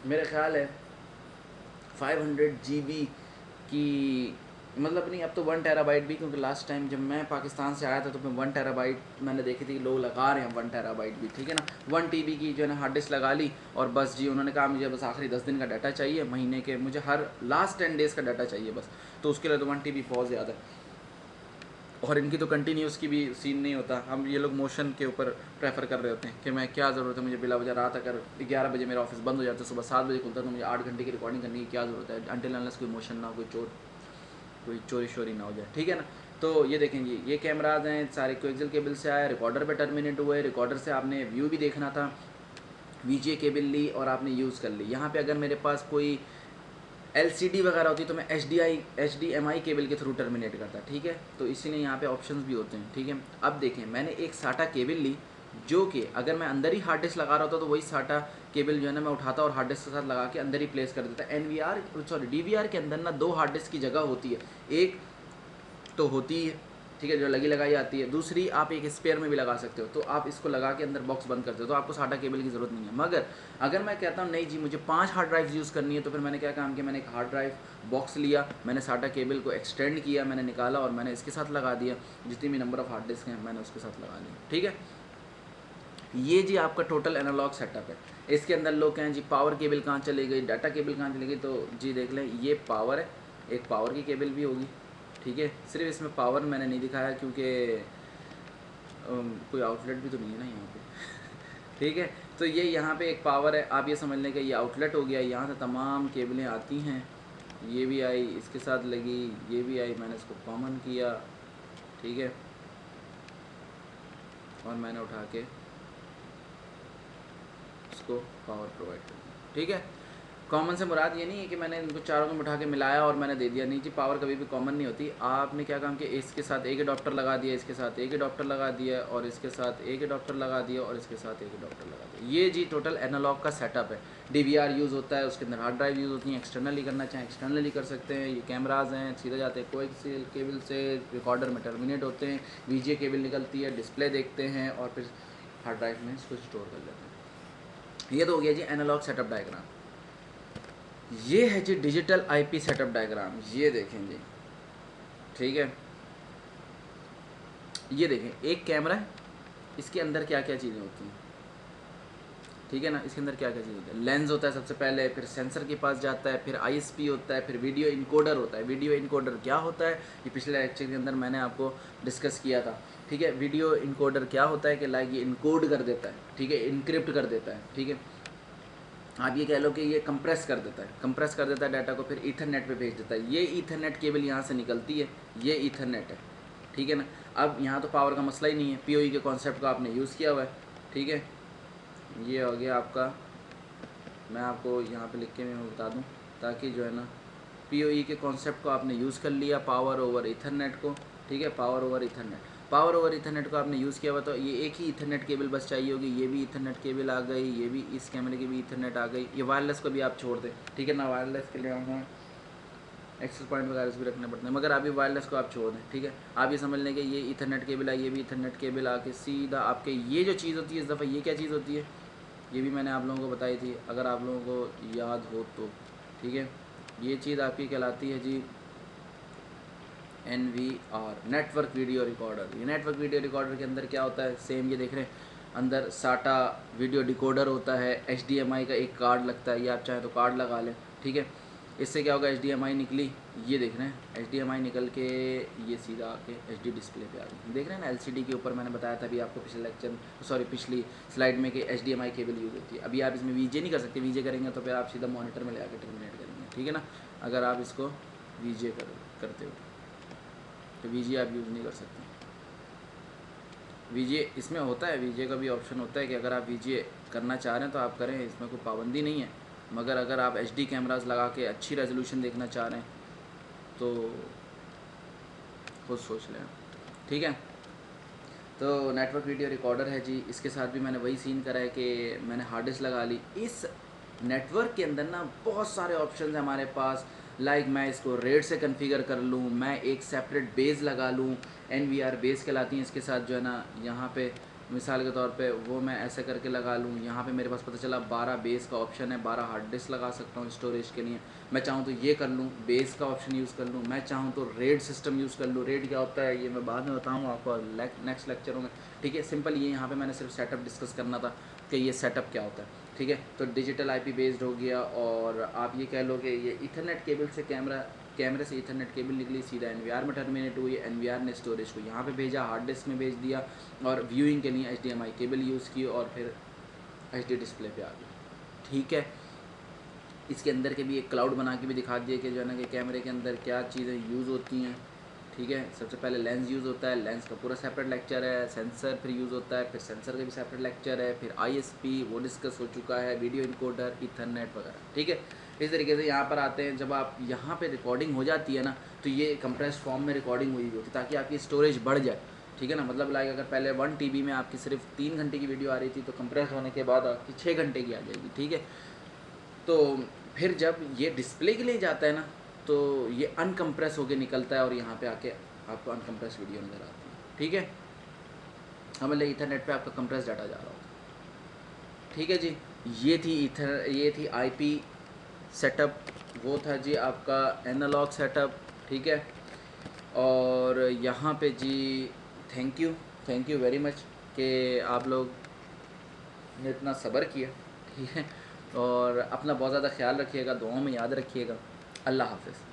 मेरे ख्याल है 500 GB की, मतलब नहीं, अब तो 1 टेराबाइट भी, क्योंकि लास्ट टाइम जब मैं पाकिस्तान से आया था तो मैं 1 टेराबाइट मैंने देखी थी, लोग लगा रहे हैं 1 टेराबाइट भी, ठीक है ना। 1 TB की जो है ना हार्ड डिस्क लगा ली, और बस जी उन्होंने कहा मुझे बस आखिरी 10 दिन का डाटा चाहिए, महीने के मुझे हर लास्ट 10 डेज़ का डाटा चाहिए बस, तो उसके लिए तो 1 TB बहुत ज़्यादा है। और इनकी तो कंटिन्यूस की भी सीन नहीं होता, हम ये लोग मोशन के ऊपर प्रेफर कर रहे होते हैं कि मैं क्या ज़रूरत है मुझे, बिला वजह रात अगर 11 बजे मेरा ऑफिस बंद हो जाता है, सुबह 7 बजे खुलता है, तो मुझे 8 घंटे की रिकॉर्डिंग करने की क्या ज़रूरत है, अनटिल अनलेस कोई मोशन ना हो, कोई चोरी शोरी ना हो जाए, ठीक है ना। तो ये देखें जी, ये कैमराज हैं सारे कोएक्सियल केबल से आए, रिकॉर्डर पे टर्मिनेट हुए, रिकॉर्डर से आपने व्यू भी देखना था, VGA केबल ली और आपने यूज़ कर ली। यहाँ पे अगर मेरे पास कोई LCD वगैरह होती तो मैं HDMI केबल के थ्रू टर्मिनेट करता, ठीक है। तो इसीलिए यहाँ पे ऑप्शंस भी होते हैं, ठीक है। अब देखें, मैंने एक SATA केबल ली, जो कि अगर मैं अंदर ही हार्ड डिस्क लगा रहा होता तो वही SATA केबल जो है ना मैं उठाता और हार्ड डिस्क के साथ लगा के अंदर ही प्लेस कर देता। DVR के अंदर ना 2 हार्ड डिस्क की जगह होती है, एक तो होती है, ठीक है, जो लगी लगाई आती है, दूसरी आप एक स्पेयर में भी लगा सकते हो, तो आप इसको लगा के अंदर बॉक्स बंद करते हो, तो आपको SATA केबल की ज़रूरत नहीं है। मगर अगर मैं कहता हूँ नहीं जी मुझे 5 हार्ड ड्राइव यूज़ करनी है, तो फिर मैंने क्या काम किया, मैंने एक हार्ड ड्राइव बॉक्स लिया, मैंने SATA केबल को एक्सटेंड किया, मैंने निकाला और मैंने इसके साथ लगा दिया, जितनी भी नंबर ऑफ़ हार्ड डिस्क हैं मैंने उसके साथ लगा लिया, ठीक है। ये जी आपका टोटल एनालॉग सेटअप है। इसके अंदर लोग कहें जी पावर केबल कहाँ चली गई, डाटा केबल कहाँ चली गई, तो जी देख लें, ये पावर है, एक पावर की केबल भी होगी, ठीक है। सिर्फ इसमें पावर मैंने नहीं दिखाया क्योंकि कोई आउटलेट भी तो नहीं है ना यहाँ पे ठीक है। तो ये यहाँ पे एक पावर है, आप ये समझ लें कि ये आउटलेट हो गया, यहाँ से तमाम केबलें आती हैं, ये भी आई, इसके साथ लगी, ये भी आई, मैंने इसको कॉमन किया, ठीक है, और मैंने उठा के इसको पावर प्रोवाइड कर दी, ठीक है। कॉमन से मुराद ये नहीं है कि मैंने इनको चारों को उठा के मिलाया और मैंने दे दिया, नहीं जी, पावर कभी भी कॉमन नहीं होती। आपने क्या काम किया, इसके साथ एक अडॉप्टर लगा दिया, इसके साथ एक अडॉप्टर लगा दिया, और इसके साथ एक अडॉप्टर लगा दिया, और इसके साथ एक अडॉप्टर लगा दिया। ये जी टोटल एनालॉग का सेटअप है। DVR यूज़ होता है, उसके अंदर हार्ड ड्राइव यूज़ होती हैं, एक्सटर्नली करना चाहें एक्सटर्नली कर सकते हैं। ये कैमराज हैं, सीधे जाते हैं कोएक्सियल केबल से, रिकॉर्डर में टर्मिनेट होते हैं, VGA केबल निकलती है, डिस्प्ले देखते हैं और फिर हार्ड ड्राइव में इसको स्टोर कर लेते हैं। ये तो हो गया जी एनालॉग सेटअप डायग्राम। ये है जी डिजिटल IP सेटअप डायग्राम, ये देखें जी, ठीक है। ये देखें, एक कैमरा है, इसके अंदर क्या क्या चीज़ें होती हैं, ठीक है ना, इसके अंदर क्या क्या चीज़ होता है, लेंस होता है सबसे पहले, फिर सेंसर के पास जाता है, फिर ISP होता है, फिर वीडियो इनकोडर होता है। वीडियो इनकोडर क्या होता है, ये पिछले लेक्चर के अंदर मैंने आपको डिस्कस किया था, ठीक है। वीडियो इनकोडर क्या होता है कि लाइक ये इनकोड कर देता है, ठीक है, इनक्रिप्ट कर देता है, ठीक है। आप ये कह लो कि ये कंप्रेस कर देता है डाटा को, फिर ईथरनेट पे भेज देता है। ये ईथरनेट केबल यहाँ से निकलती है, ये ईथरनेट है, ठीक है ना। अब यहाँ तो पावर का मसला ही नहीं है, PoE के कॉन्सेप्ट का आपने यूज़ किया हुआ है, ठीक है। ये हो गया आपका, मैं आपको यहाँ पे लिख के मैं बता दूँ ताकि जो है ना PoE के कॉन्सेप्ट को आपने यूज़ कर लिया, पावर ओवर इथरनेट को, ठीक है, पावर ओवर इथरनेट को आपने यूज़ किया हुआ, तो ये एक ही इथरनेट केबल बस चाहिए होगी, ये भी इथरनेट केबल आ गई, ये भी इस कैमरे की भी इथरनेट आ गई, ये वायरलेस को भी आप छोड़ दें, ठीक है ना, वायरलेस के लिए हमें एक्सेस पॉइंट वगैरह भी रखने पड़ते हैं, मगर अभी वायरलेस को आप छोड़ दें, ठीक है। आप ये समझ लें कि ये इथरनेट केबल है, ये भी इथरनेट केबल आके सीधा आपके ये जो चीज़ होती है इस दफ़ा, ये क्या चीज़ होती है, ये भी मैंने आप लोगों को बताई थी, अगर आप लोगों को याद हो तो, ठीक है। ये चीज़ आपकी कहलाती है जी NVR, नेटवर्क वीडियो रिकॉर्डर। ये नेटवर्क वीडियो रिकॉर्डर के अंदर क्या होता है, सेम ये देख रहे हैं, अंदर SATA वीडियो डिकोडर होता है, HDMI का एक कार्ड लगता है, ये आप चाहें तो कार्ड लगा लें, ठीक है। इससे क्या होगा, HDMI निकली, ये देख रहे हैं HDMI निकल के ये सीधा आके HD डिस्प्ले पे आ गई, देख रहे हैं ना। LCD के ऊपर मैंने बताया था अभी आपको पिछली स्लाइड में कि HDMI केबल यूज़ होती है। अभी आप इसमें VGA नहीं कर सकते, VGA करेंगे तो फिर आप सीधा मॉनिटर में ले आके टर्मिनेट करेंगे, ठीक है ना। अगर आप इसको VGA करते हो तो VGA आप यूज़ नहीं कर सकते। VGA इसमें होता है, VGA का भी ऑप्शन होता है कि अगर आप VGA करना चाह रहे हैं तो आप करें, इसमें कोई पाबंदी नहीं है। मगर अगर आप HD कैमरास लगा के अच्छी रेजोल्यूशन देखना चाह रहे हैं तो खुद सोच लें, ठीक है। तो नेटवर्क वीडियो रिकॉर्डर है जी, इसके साथ भी मैंने वही सीन करा है कि मैंने हार्ड डिस्क लगा ली। इस नेटवर्क के अंदर ना बहुत सारे ऑप्शन हैं हमारे पास, लाइक मैं इसको रेड से कन्फिगर कर लूँ, मैं एक सेपरेट बेस लगा लूँ, NVR बेस कहलाती हैं इसके साथ जो है ना, यहाँ पे मिसाल के तौर पे वो मैं ऐसे करके लगा लूँ। यहाँ पे मेरे पास पता चला 12 बेस का ऑप्शन है, 12 हार्ड डिस्क लगा सकता हूँ स्टोरेज के लिए। मैं चाहूँ तो ये कर लूँ, बेस का ऑप्शन यूज़ कर लूँ, मैं चाहूँ तो रेड सिस्टम यूज़ कर लूँ। रेड क्या होता है ये मैं बाद में बताऊँगा आपको नेक्स्ट लेक्चरों में, ठीक है। सिंपल ये यहाँ पे मैंने सिर्फ सेटअप डिस्कस करना था कि ये सेटअप क्या होता है, ठीक है। तो डिजिटल IP बेस्ड हो गया, और आप ये कह लो कि ये इथरनेट केबल से कैमरे से इथरनेट केबल निकली, सीधा NVR में टर्मिनेट हुई, NVR ने स्टोरेज को यहाँ पे भेजा, हार्ड डिस्क में भेज दिया, और व्यूइंग के लिए HDMI केबल यूज़ की, और फिर HD डिस्प्ले पे आ गई, ठीक है। इसके अंदर के भी एक क्लाउड बना के भी दिखा दिया कि जो है ना कि कैमरे के अंदर क्या चीज़ें यूज़ होती हैं, ठीक है। सबसे पहले लेंस यूज़ होता है, लेंस का पूरा सेपरेट लेक्चर है, सेंसर फिर यूज़ होता है, फिर सेंसर का भी सेपरेट लेक्चर है, फिर ISP वो डिस्कस हो चुका है, वीडियो इनकोडर, इथरनेट वगैरह, ठीक है। इस तरीके से यहाँ पर आते हैं, जब आप यहाँ पे रिकॉर्डिंग हो जाती है ना तो ये कंप्रेस्ड फॉर्म में रिकॉर्डिंग हुई होती है ताकि आपकी स्टोरेज बढ़ जाए, ठीक है ना। मतलब लाइक अगर पहले 1 TB में आपकी सिर्फ 3 घंटे की वीडियो आ रही थी तो कंप्रेस होने के बाद आपकी 6 घंटे की आ जाएगी, ठीक है। तो फिर जब ये डिस्प्ले के लिए जाता है ना तो ये अनकम्प्रेस होके निकलता है और यहाँ पे आके आपको अनकम्प्रेस वीडियो नज़र आती है, ठीक है। हाँ मतलब इथरनेट पे आपका कंप्रेस डाटा जा रहा होता है, ठीक है जी। ये थी IP सेटअप, वो था जी आपका एनालॉग सेटअप, ठीक है। और यहाँ पे जी थैंक यू वेरी मच कि आप लोग ने इतना सब्र किया, ठीक है। और अपना बहुत ज़्यादा ख्याल रखिएगा, दुआओं में याद रखिएगा। अल्लाह हाफ़िज़।